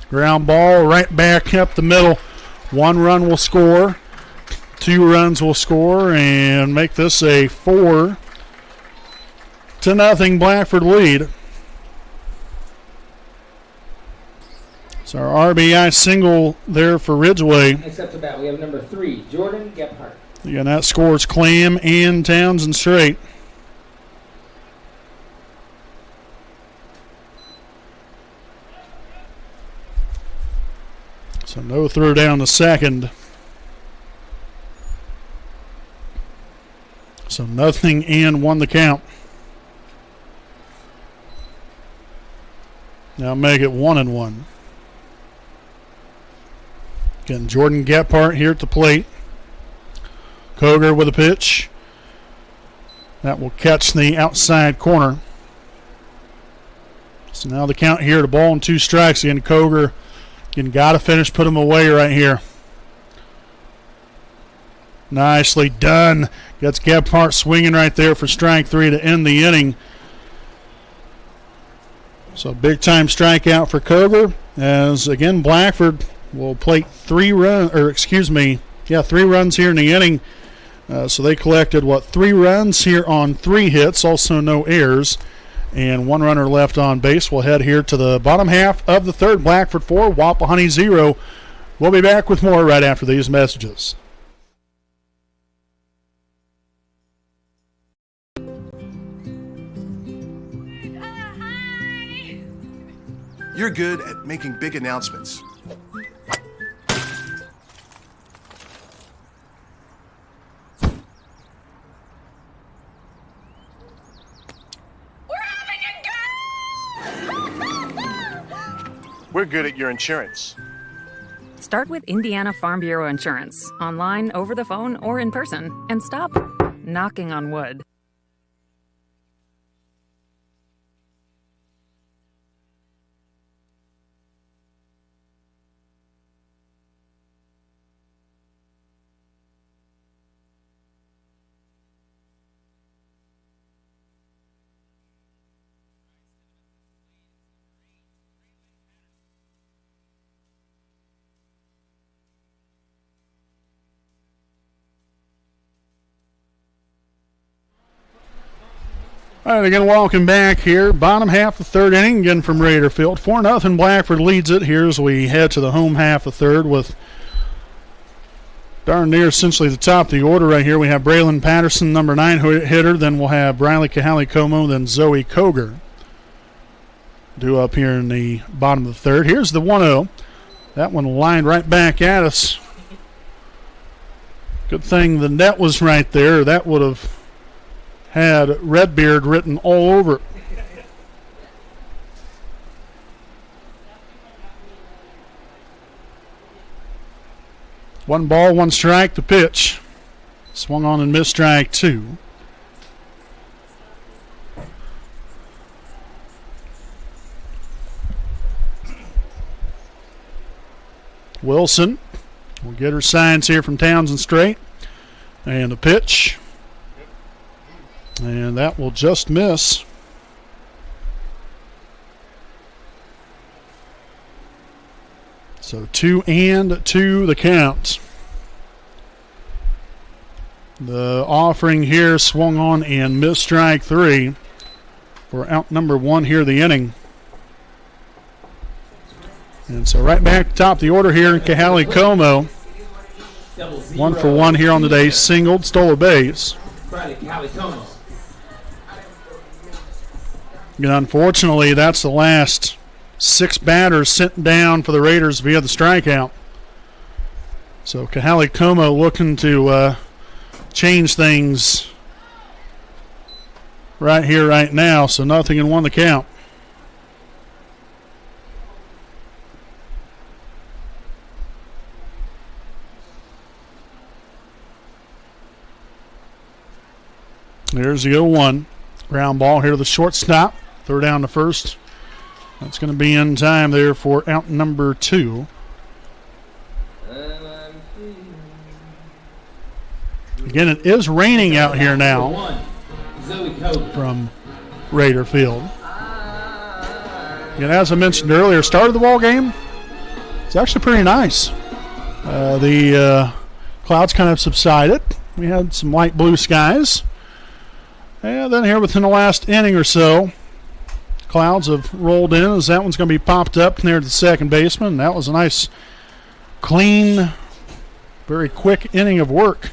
Ground ball right back up the middle. 1 run will score. 2 runs will score and make this a 4-0 Blackford lead. So our RBI single there for Ridgway.
Except to bat, we have number 3, Jordan Gephardt.
Again, that scores Clam and Townsend Straight. So no throw down the second. So 0-1 the count. Now make it 1-1. Again, Jordan Gephardt here at the plate. Koger with a pitch. That will catch the outside corner. So now the count here, the ball and 2 strikes. Again, Koger, you got to finish, put him away right here. Nicely done. Gets Gephardt swinging right there for strike 3 to end the inning. So big time strikeout for Koger, as again Blackford will plate 3 runs here in the inning. So they collected 3 runs here on 3 hits, also no errors, and 1 runner left on base. We'll head here to the bottom half of the third. Blackford 4, Wapahani 0. We'll be back with more right after these messages.
You're good at making big announcements. We're good at your insurance.
Start with Indiana Farm Bureau Insurance, online, over the phone, or in person, and stop knocking on wood.
All right, again, welcome back here. Bottom half of third inning, again from Raider Field. 4-0, Blackford leads it here as we head to the home half of third with darn near essentially the top of the order right here. We have Braylon Patterson, number 9 hitter. Then we'll have Briley Kahali-Como, then Zoe Koger. Due up here in the bottom of the third. Here's the 1-0. That one lined right back at us. Good thing the net was right there. That would have had Redbeard written all over it. One ball, 1 strike, the pitch. Swung on and missed strike 2. Wilson will get her signs here from Townsend straight. And the pitch. And that will just miss. So 2-2 the count. The offering here swung on and missed strike 3 for out number 1 here the inning. And so right back top of the order here, Kahali-Como. 1 for 1 here on the day, singled, stole a base. And unfortunately, that's the last 6 batters sent down for the Raiders via the strikeout. So Kahali-Como looking to change things right here, right now. So 0-1 the count. There's the 0-1. Ground ball here to the shortstop. Throw down to first. That's going to be in time there for out number 2. Again, it is raining out here now from Raider Field. And as I mentioned earlier, start of the ball game, it's actually pretty nice. The clouds kind of subsided. We had some light blue skies. And then here within the last inning or so, clouds have rolled in as that one's going to be popped up near the second baseman. That was a nice, clean, very quick inning of work.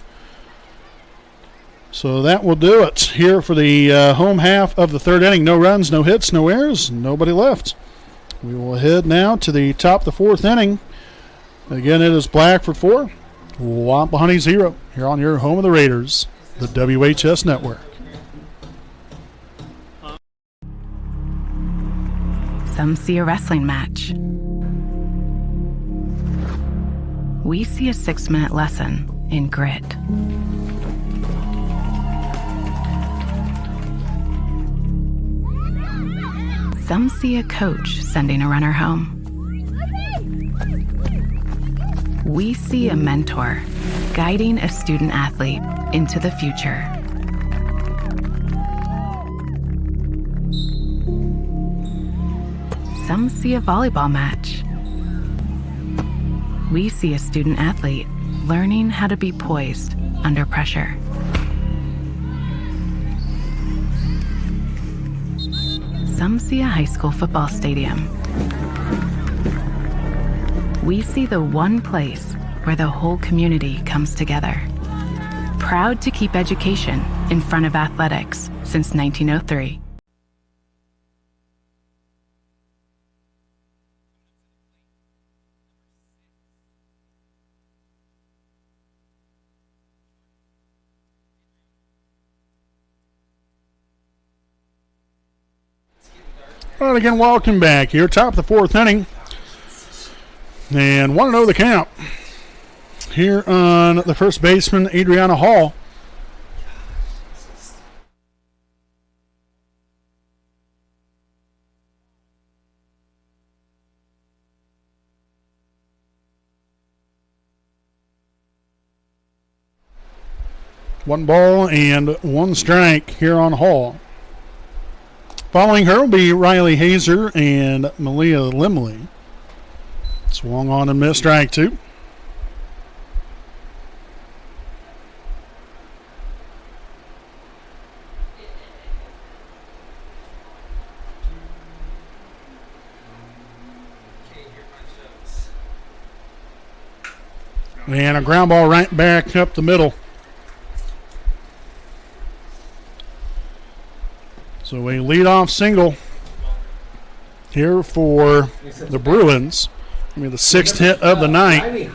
So that will do it here for the home half of the third inning. No runs, no hits, no errors, nobody left. We will head now to the top of the fourth inning Again, it is Blackford 4, Wapahani 0, here on your home of the Raiders, the WHS Network.
Some see a wrestling match. We see a 6-minute lesson in grit. Some see a coach sending a runner home. We see a mentor guiding a student athlete into the future. Some see a volleyball match. We see a student athlete learning how to be poised under pressure. Some see a high school football stadium. We see the one place where the whole community comes together. Proud to keep education in front of athletics since 1903.
All right, again, welcome back here. Top of the fourth inning. And 1-0 the count. Here on the first baseman, Adriana Hall. One ball and one strike here on Hall. Following her will be Riley Hazer and Malia Limley. Swung on and missed, strike two. And a ground ball right back up the middle. So a leadoff single here for the Bruins. I mean, the sixth hit of the night.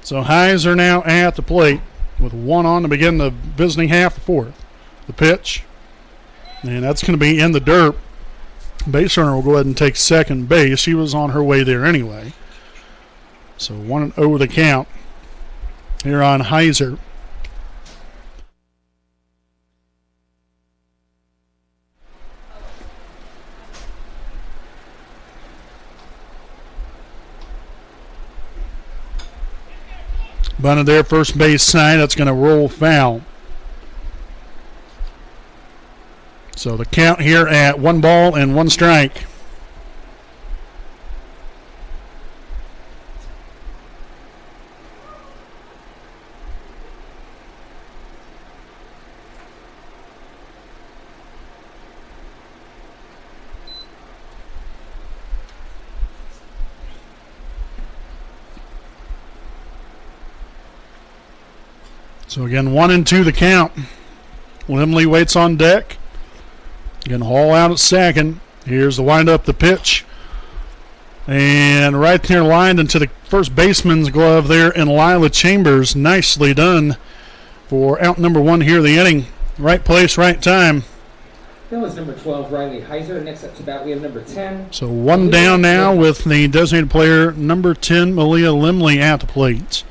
So Heiser now at the plate with one on to begin the visiting half of fourth. The pitch, and that's going to be in the dirt. Base runner will go ahead and take second base. She was on her way there anyway. So 1-0 the count here on Heiser. Bunted there, first base side. That's going to roll foul. So the count here at 1 ball and 1 strike. So again, 1-2 the count. Limley waits on deck. Again, Hall out at second. Here's the windup, the pitch. And right there lined into the first baseman's glove there in Lila Chambers. Nicely done for out number 1 here of the inning. Right place, right time.
That was number 12, Riley Heiser. Next up to bat, we have number 10.
So one down now with the designated player, number 10, Malia Limley at the plate.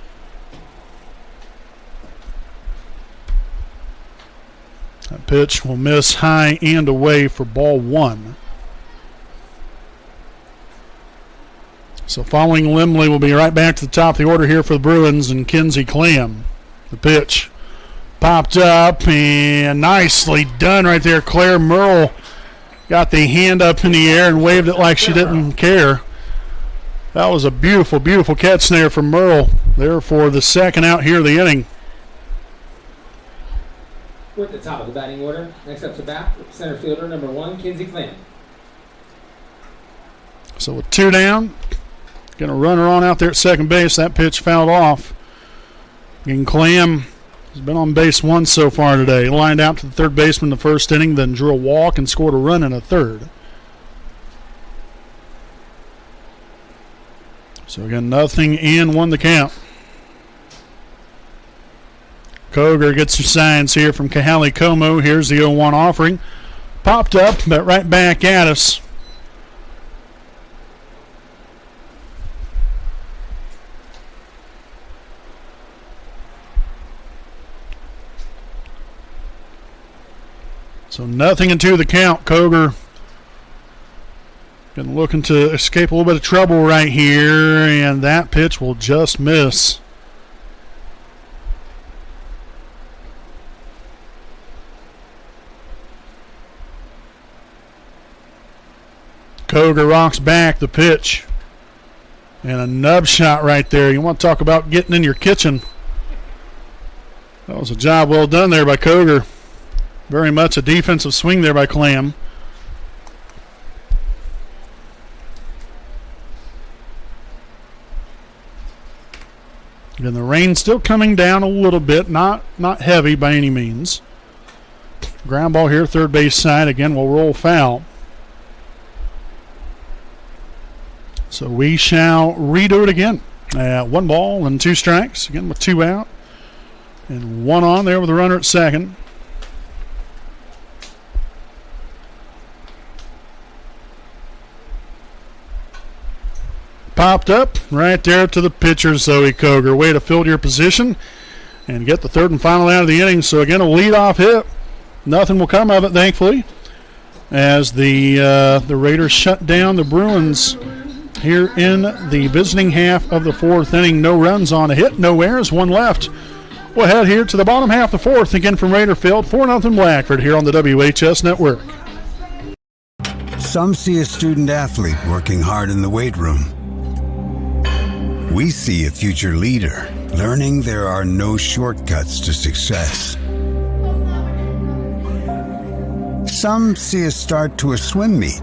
That pitch will miss high and away for ball 1. So following Limley will be right back to the top of the order here for the Bruins and Kinsey Clam. The pitch popped up and nicely done right there. Claire Merle got the hand up in the air and waved it like she didn't care. That was a beautiful, beautiful catch there from Merle there for the second out here of the inning.
We're at the top of the batting order. Next up to bat, center fielder number 1, Kinsey Clam.
So with 2 down, going to run her on out there at second base. That pitch fouled off. And Clam He's been on base once so far today. Lined out to the third baseman in the first inning, then drew a walk and scored a run in a third. So again, 0-1 the count. Koger gets some signs here from Kahali Como. Here's the 0-1 offering. Popped up, but right back at us. So 0-2 the count. Koger been looking to escape a little bit of trouble right here, and that pitch will just miss. Koger rocks back the pitch. And a nub shot right there. You want to talk about getting in your kitchen. That was a job well done there by Koger. Very much a defensive swing there by Clam. And the rain still coming down a little bit, not heavy by any means. Ground ball here, third base side. Again, we'll roll foul. So we shall redo it again. 1 ball and 2 strikes. Again with 2 out. And 1 on there with the runner at second. Popped up right there to the pitcher, Zoe Koger. Way to field your position and get the third and final out of the inning. So again, a leadoff hit. Nothing will come of it, thankfully, as the Raiders shut down the Bruins here in the visiting half of the 4th inning. No runs on a hit, no errors, 1 left. We'll head here to the bottom half of the 4th, again from Raider Field. 4-0 Blackford here on the WHS Network.
Some see a student athlete working hard in the weight room. We see a future leader learning there are no shortcuts to success. Some see a start to a swim meet.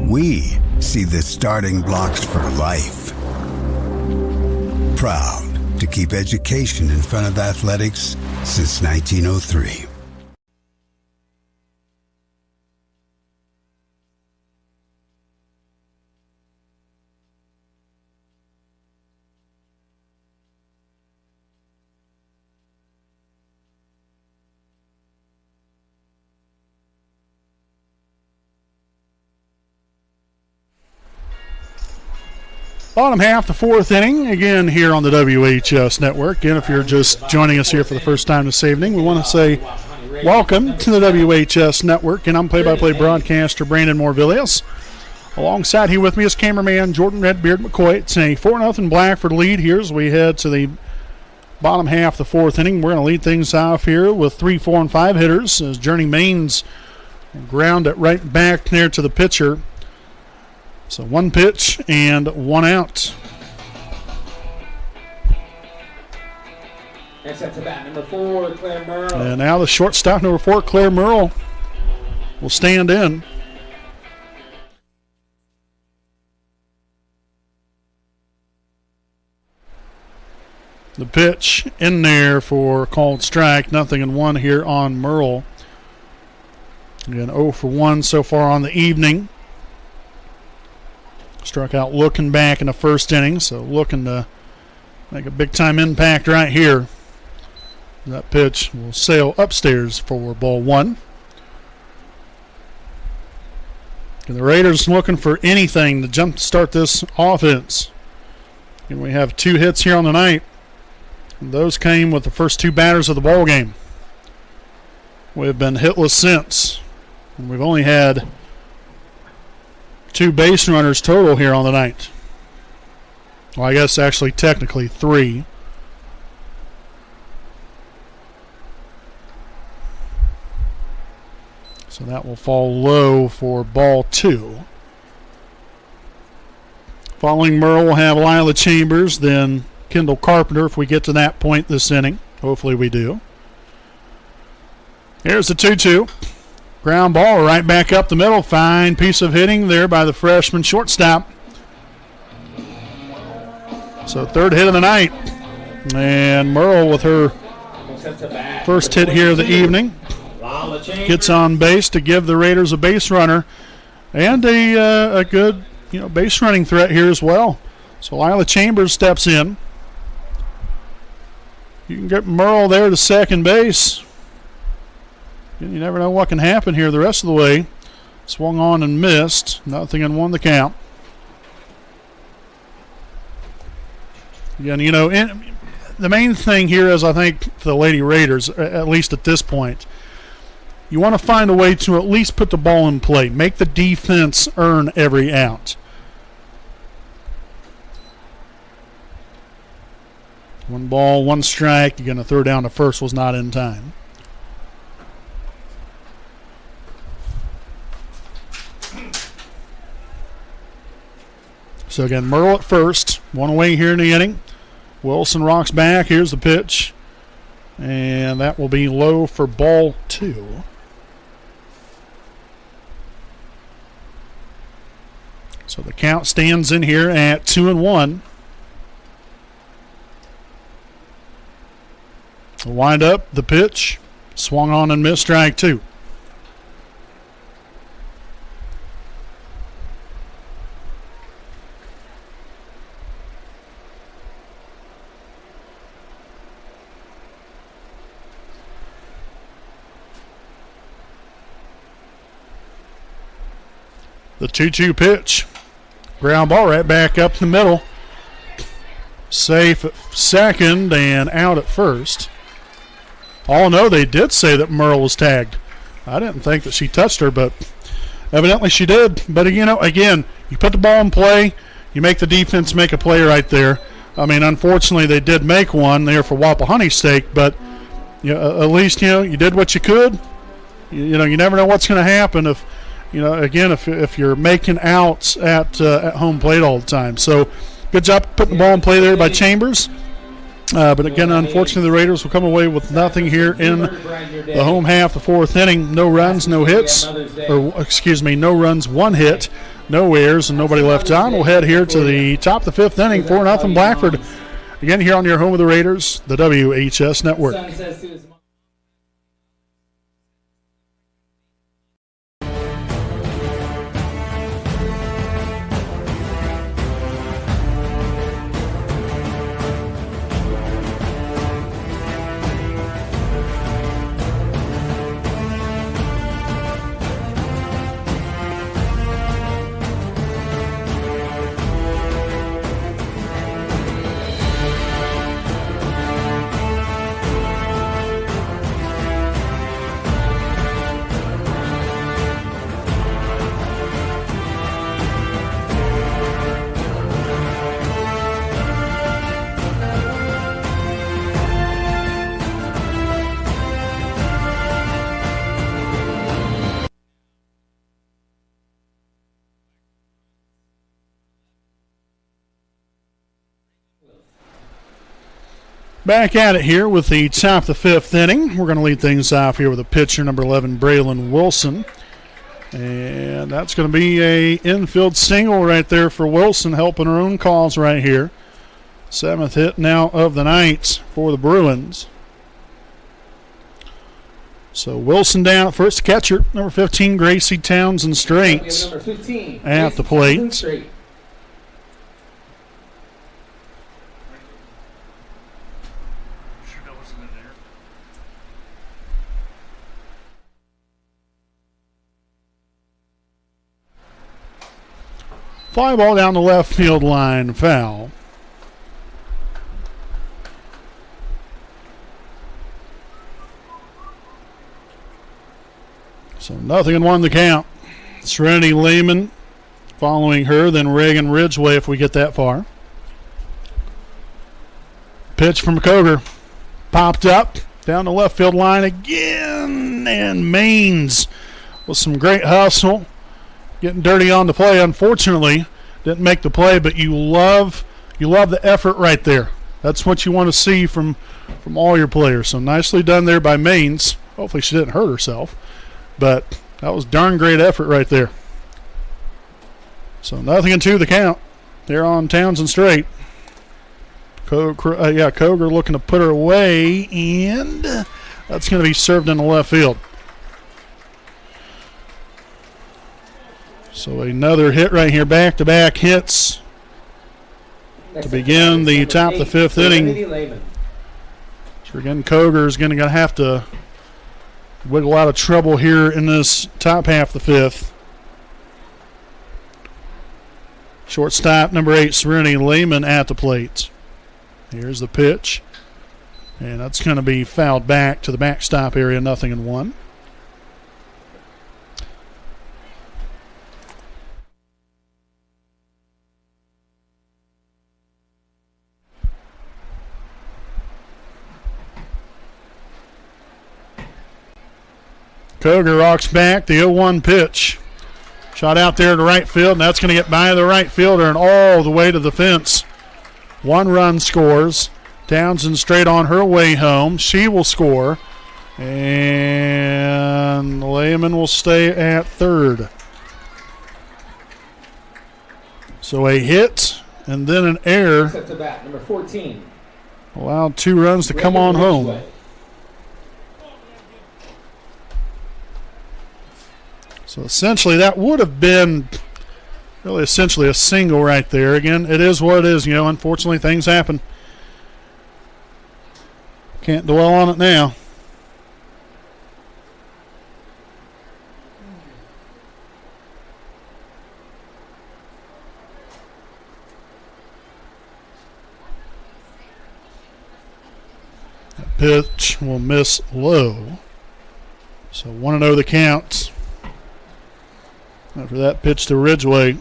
We see the starting blocks for life. Proud to keep education in front of athletics since 1903.
Bottom half, the 4th inning, again here on the WHS Network. And if you're just joining us here for the first time this evening, we want to say welcome to the WHS Network. And I'm play-by-play broadcaster Brandon Morvillius. Alongside here with me is cameraman Jordan Redbeard McCoy. It's a 4-0 Blackford lead here as we head to the bottom half, the 4th inning. We're going to lead things off here with 3, 4, and 5 hitters as Journey Maines ground it right back there to the pitcher. So 1 pitch and 1 out.
Next up to bat, number 4, Claire Merle.
And now the shortstop, number 4, Claire Merle, will stand in. The pitch in there for a called strike. 0-1 here on Merle. Again, 0 for 1 so far on the evening. Struck out looking back in the first inning, so looking to make a big-time impact right here. That pitch will sail upstairs for ball 1. And the Raiders looking for anything to jumpstart this offense. And we have 2 hits here on the night. And those came with the first 2 batters of the ball game. We've been hitless since. And we've only had 2 base runners total here on the night. Well, I guess actually technically 3. So that will fall low for ball 2. Following Merle, we'll have Lila Chambers, then Kendall Carpenter if we get to that point this inning. Hopefully we do. Here's the 2-2. Ground ball right back up the middle. Fine piece of hitting there by the freshman shortstop. So third hit of the night. And Merle with her first hit here of the evening gets on base to give the Raiders a base runner and a good base running threat here as well. So Lila Chambers steps in. You can get Merle there to second base. You never know what can happen here the rest of the way. Swung on and missed. Nothing and won the count. Again, the main thing here is, I think, for the Lady Raiders, at least at this point, you want to find a way to at least put the ball in play. Make the defense earn every out. One ball, one strike. You're going to throw down to first, was not in time. So again, Merle at first. One away here in the inning. Wilson rocks back. Here's the pitch. And that will be low for ball 2. So the count stands in here at 2-1. Wind up, the pitch. Swung on and missed, strike 2. The 2-2 pitch. Ground ball right back up the middle. Safe at second and out at first. Oh, no, they did say that Merle was tagged. I didn't think that she touched her, but evidently she did. But, again, you put the ball in play, you make the defense make a play right there. I mean, unfortunately, they did make one there for Wapahani's sake, but at least, you did what you could. You never know what's going to happen if, if you're making outs at home plate all the time. So good job putting the ball in play there by Chambers. But again, unfortunately, the Raiders will come away with nothing here in the home half, the 4th inning. No runs, no hits. No runs, 1 hit, no errors, and nobody left on. We'll head here to the top of the 5th inning, 4-0 Blackford. Again, here on your home of the Raiders, the WHS Network. Back at it here with the top of the 5th inning. We're going to lead things off here with a pitcher, number 11, Braylon Wilson. And that's going to be a infield single right there for Wilson, helping her own cause right here. 7th hit now of the night for the Bruins. So Wilson down at first, catcher, number 15, Gracie Townsend Straits at the plate. Fly ball down the left field line, foul. So 0-1 the count. Serenity Lehman following her, then Reagan Ridgeway if we get that far. Pitch from Koger. Popped up down the left field line again, and Maines with some great hustle. Getting dirty on the play. Unfortunately, didn't make the play, but you love the effort right there. That's what you want to see from all your players. So nicely done there by Maines. Hopefully she didn't hurt herself, but that was darn great effort right there. So 0-2 the count. They're on Townsend straight. Koger looking to put her away, and that's going to be served in the left field. So another hit right here, back-to-back hits to begin the top of the fifth inning. So again, Koger is going to have to wiggle out of trouble here in this top half of the fifth. Shortstop number 8, Serenity Lehman at the plate. Here's the pitch. And that's going to be fouled back to the backstop area, 0-1. Koger rocks back the 0-1 pitch. Shot out there to right field, and that's going to get by the right fielder and all the way to the fence. 1 run scores. Townsend straight on her way home. She will score. And Lehman will stay at third. So a hit and then an error.
Set to bat, number 14.
Allowed 2 runs to come on home. So essentially that would have been really essentially a single right there. Again, it is what it is. Unfortunately things happen. Can't dwell on it now. That pitch will miss low. So 1-0 the count. After that pitch to Ridgway.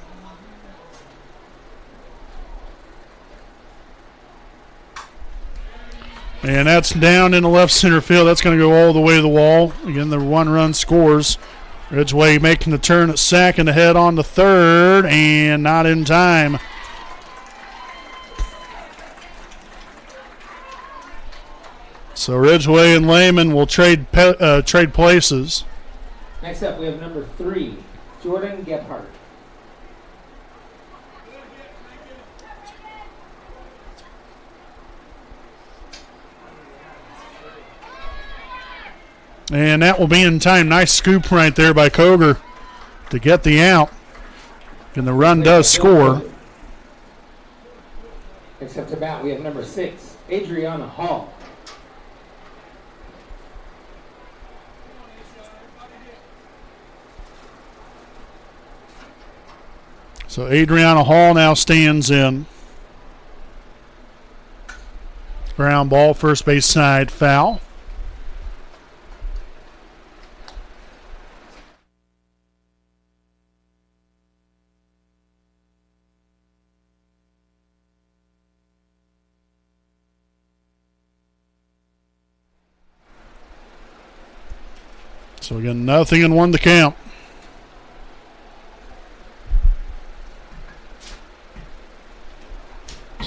And that's down in the left center field. That's going to go all the way to the wall. Again, the 1-run scores. Ridgway making the turn at second, ahead on to third, and not in time. So Ridgway and Lehman will trade places.
Next up, we have number 3, Jordan Gebhardt.
And that will be in time. Nice scoop right there by Koger to get the out. And the run does score.
Next up to bat, we have number 6, Adriana Hall.
So Adriana Hall now stands in. Ground ball, first base side, foul. So again, 0-1 to count.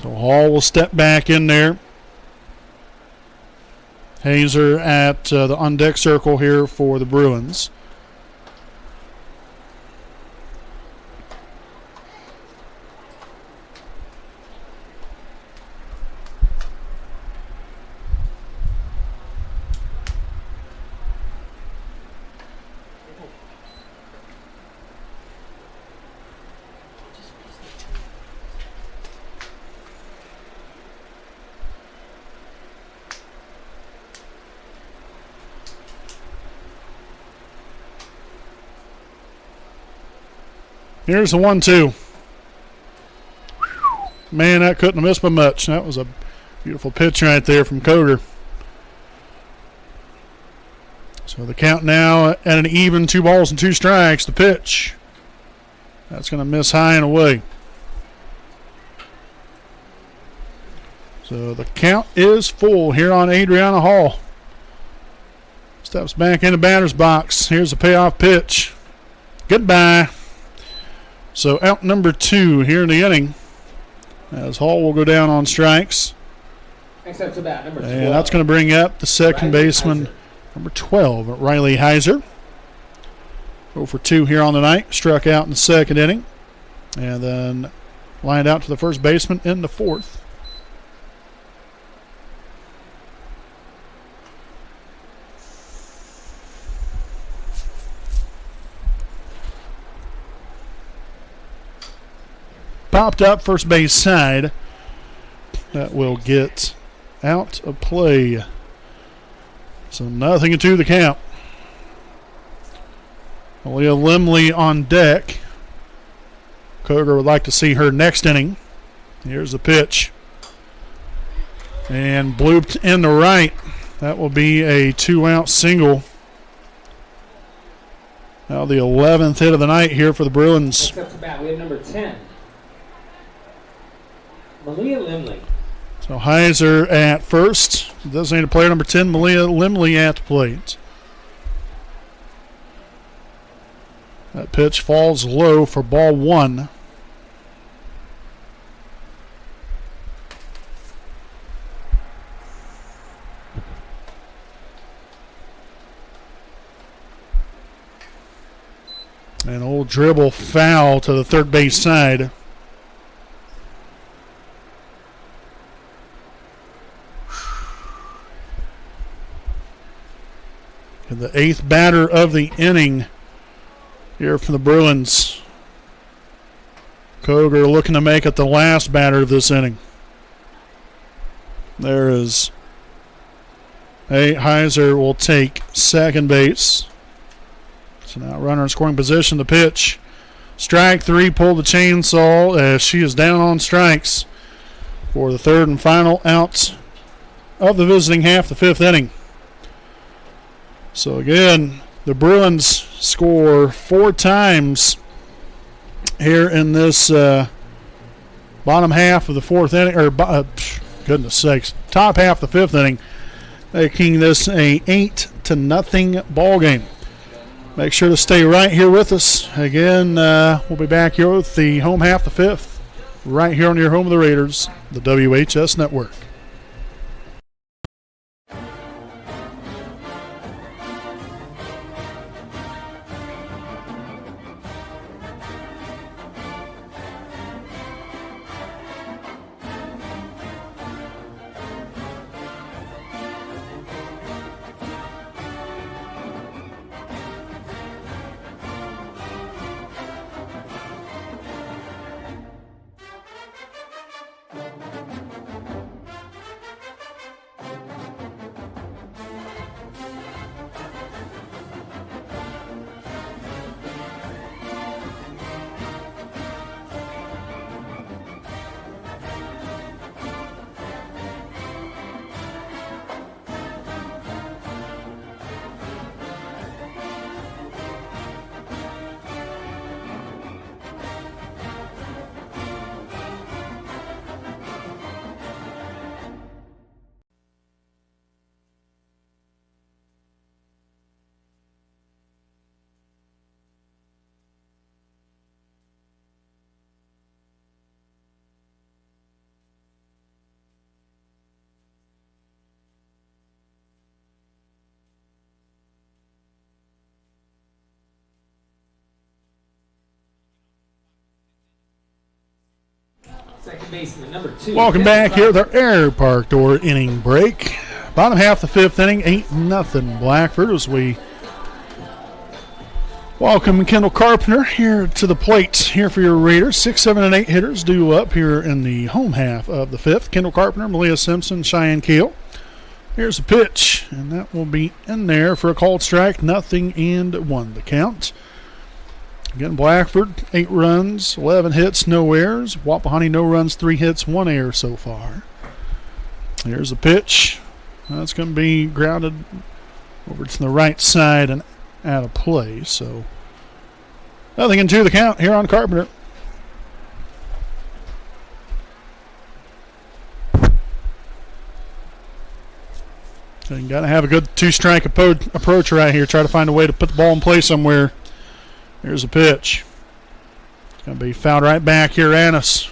So Hall will step back in there. Hazer at the on-deck circle here for the Bruins. Here's the 1-2. Man, that couldn't have missed by much. That was a beautiful pitch right there from Koger. So the count now at an even 2 balls and 2 strikes. The pitch. That's going to miss high and away. So the count is full here on Adriana Hall. Steps back in the batter's box. Here's the payoff pitch. Goodbye. So out number 2 here in the inning, as Hall will go down on strikes.
Next up to bat, number 12.
And that's going to bring up the second baseman, number 12, Riley Heiser. 0 for 2 here on the night. Struck out in the second inning. And then lined out to the first baseman in the fourth. popped up first base side. That will get out of play. So 0-2 the count. Malia Limley on deck. Koger would like to see her next inning. Here's the pitch. And blooped in the right. That will be a 2-out single. Now the 11th hit of the night here for the Bruins.
Next up to bat, we have number 10, Malia Limley.
So Heiser at first. Designated player number 10, Malia Limley at the plate. That pitch falls low for ball 1. An old dribble foul to the third base side. And the 8th batter of the inning here for the Bruins. Koger looking to make it the last batter of this inning. There is Heiser will take second base. So now runner in scoring position. The pitch. Strike 3, pull the chainsaw as she is down on strikes for the third and final out of the visiting half, the 5th inning. So again, the Bruins score 4 times here in this bottom half of the 4th inning, or goodness sakes, top half of the 5th inning, making this a 8-0 ball game. Make sure to stay right here with us. Again, we'll be back here with the home half, the 5th, right here on your home of the Raiders, the WHS Network.
Second baseman, number 2.
Welcome back here with our Air Park Door inning break. Bottom half of the 5th inning, 8-0 Blackford as we welcome Kendall Carpenter here to the plate here for your Raiders. 6, 7, and 8 hitters due up here in the home half of the 5th. Kendall Carpenter, Malia Simpson, Cheyenne Keel. Here's the pitch, and that will be in there for a called strike. 0-1 the count. Again, Blackford, 8 runs, 11 hits, no errors. Wapahani, no runs, 3 hits, 1 error so far. Here's the pitch. That's going to be grounded over to the right side and out of play. So 0-2 the count here on Carpenter. So you got to have a good 2-strike approach right here. Try to find a way to put the ball in play somewhere. Here's a pitch. It's going to be fouled right back here at us.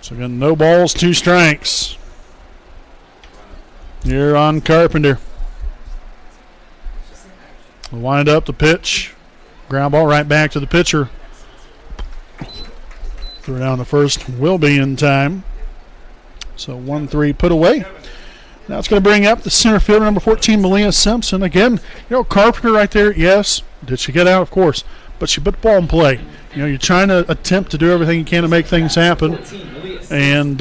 So again, no balls, 2 strikes. Here on Carpenter. We'll wind up the pitch. Ground ball right back to the pitcher. Throw down the first will be in time. So 1-3 put away. Now it's going to bring up the center fielder, number 14, Malia Simpson. Again, Carpenter right there, yes. Did she get out? Of course. But she put the ball in play. You're trying to attempt to do everything you can to make things happen. And,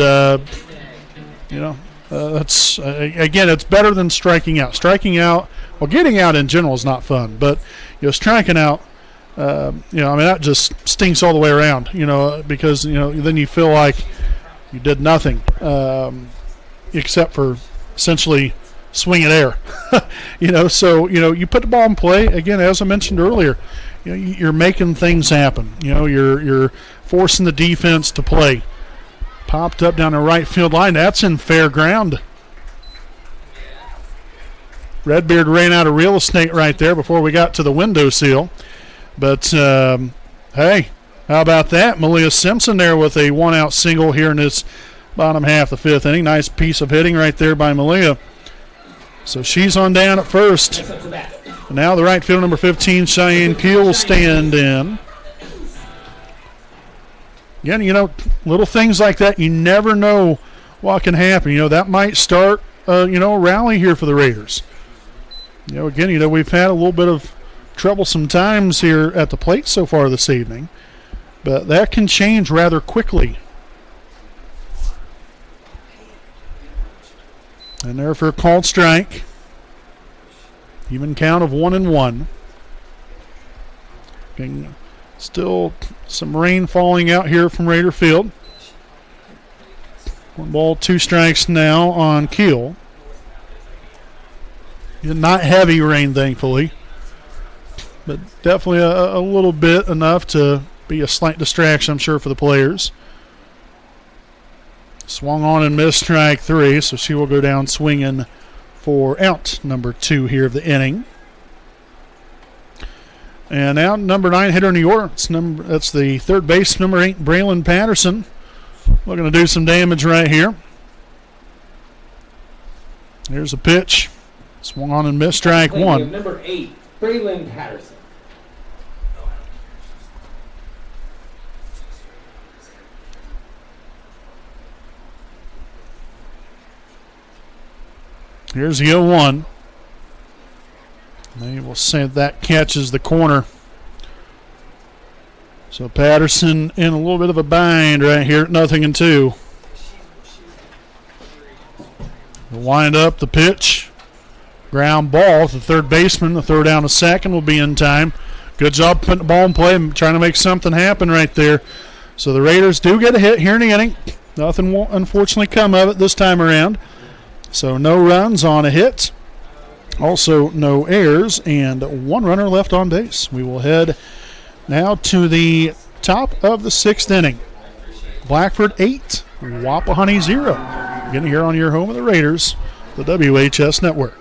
that's, again, it's better than striking out. Striking out, well, getting out in general is not fun. But, striking out, that just stinks all the way around, because, then you feel like you did nothing except for essentially swing at air. So you put the ball in play again, as I mentioned earlier. You're making things happen. You're forcing the defense to play. Popped up down the right field line. That's in fair ground. Redbeard ran out of real estate right there before we got to the window seal. But hey, how about that? Malia Simpson there with a one-out single here in this bottom half of the fifth inning. Nice piece of hitting right there by Malia. So she's on down at first. And now the right fielder, number 15, Cheyenne Keel, will stand in. Again, little things like that, you never know what can happen. That might start, a rally here for the Raiders. Again, we've had a little bit of troublesome times here at the plate so far this evening. But that can change rather quickly. And there for a called strike. Even count of 1-1. Still some rain falling out here from Raider Field. 1 ball, 2 strikes now on Keel. Not heavy rain, thankfully. But definitely a little bit, enough to be a slight distraction, I'm sure, for the players. Swung on and missed strike 3, so she will go down swinging for out number 2 here of the inning. And now number 9 hitter in the order. That's the third base, number 8, Braylon Patterson. Looking to do some damage right here. Here's a pitch. Swung on and missed strike 1.
Number 8, Braylon Patterson.
Here's the 0-1. They will say that catches the corner. So Patterson in a little bit of a bind right here at 0-2. We'll wind up the pitch. Ground ball to the third baseman. The throw down to second will be in time. Good job putting the ball in play and trying to make something happen right there. So the Raiders do get a hit here in the inning. Nothing will unfortunately come of it this time around. So no runs on a hit. Also no errors and 1 runner left on base. We will head now to the top of the 6th inning. Blackford 8, Wapahani 0. Again here on your home of the Raiders, the WHS Network.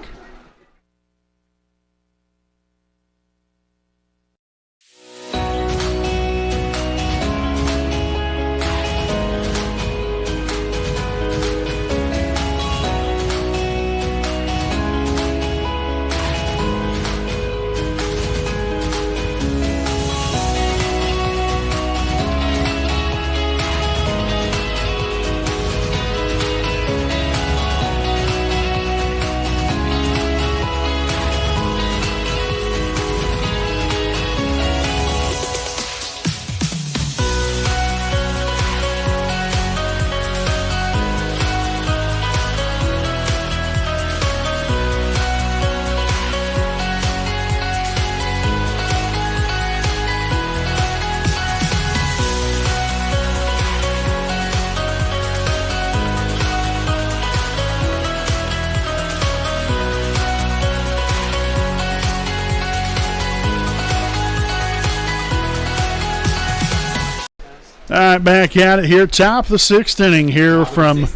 All right, back at it here. Top of the 6th inning here from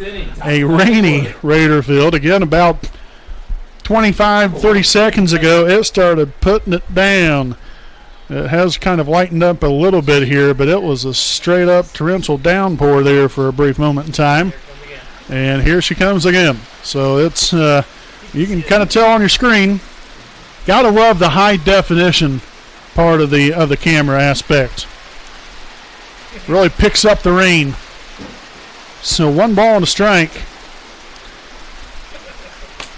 a rainy Raider Field. Again, about 25, 30 seconds ago, it started putting it down. It has kind of lightened up a little bit here, but it was a straight-up torrential downpour there for a brief moment in time. And here she comes again. So it's you can kind of tell on your screen. Gotta love the high-definition part of the camera aspect. Really picks up the rain. So 1 ball and a strike.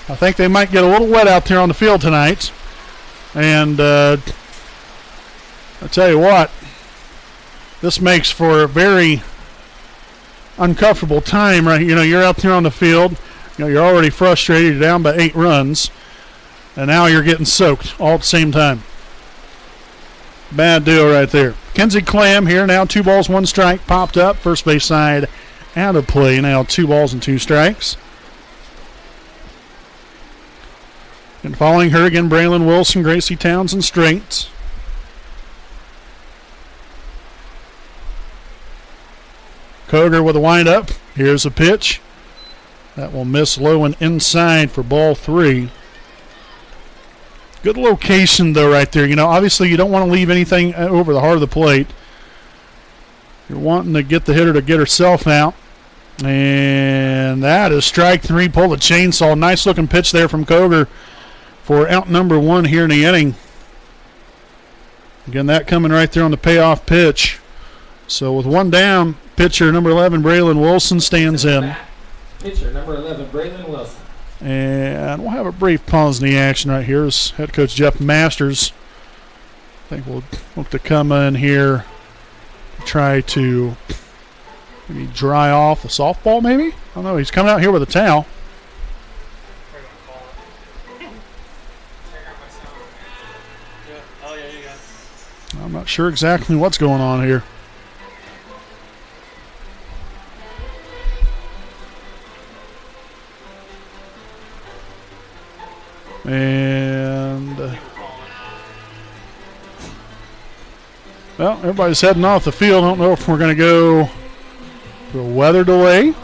I think they might get a little wet out there on the field tonight. And I tell you what, this makes for a very uncomfortable time, right? You know, you're out there on the field. You know, you're already frustrated. You're down by 8 runs. And now you're getting soaked all at the same time. Bad deal right there. Kenzie Clam here now, 2 balls, 1 strike, popped up. First base side out of play. Now 2 balls and 2 strikes. And following her again, Braylon Wilson, Gracie Townsend straight. Koger with a windup. Here's a pitch. That will miss low and inside for ball 3. Good location, though, right there. You know, obviously you don't want to leave anything over the heart of the plate. You're wanting to get the hitter to get herself out. And that is strike 3. Pull the chainsaw. Nice-looking pitch there from Koger for out number 1 here in the inning. Again, that coming right there on the payoff pitch. So with 1 down, pitcher number 11, Braylon Wilson, stands in.
Pitcher number 11, Braylon Wilson.
And we'll have a brief pause in the action right here as head coach Jeff Masters, I think, will look to come in here, try to maybe dry off the softball maybe? I don't know. He's coming out here with a towel. I'm not sure exactly what's going on here. And well, everybody's heading off the field. I don't know if we're going to go to a weather delay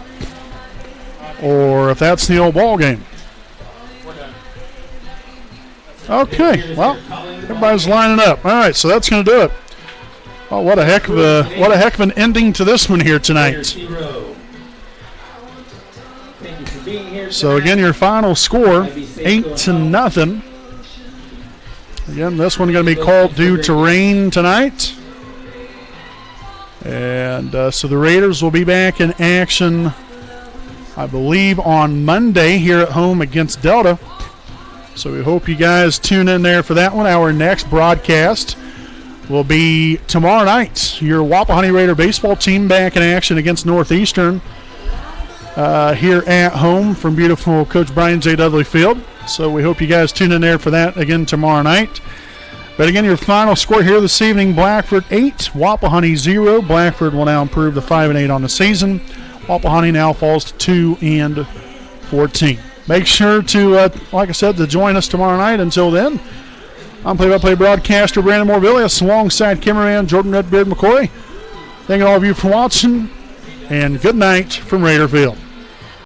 or if that's the old ball game. Okay, well, everybody's lining up. All right, so that's going to do it. Oh, what a heck of an ending to this one here tonight. So again, your final score, 8-0. Again, this one going to be called due to rain tonight. And so the Raiders will be back in action, I believe, on Monday here at home against Delta. So we hope you guys tune in there for that one. Our next broadcast will be tomorrow night. Your Wapahani Raider baseball team back in action against Northeastern here at home from beautiful Coach Brian J. Dudley Field. So we hope you guys tune in there for that again tomorrow night. But again, your final score here this evening, Blackford 8, Wapahani 0. Blackford will now improve to 5-8 on the season. Wapahani now falls to 2-14. Make sure to, like I said, to join us tomorrow night. Until then, I'm play-by-play broadcaster Brandon Morvillius alongside cameraman Jordan Redbeard McCoy. Thanking all of you for watching, and good night from Raider Field.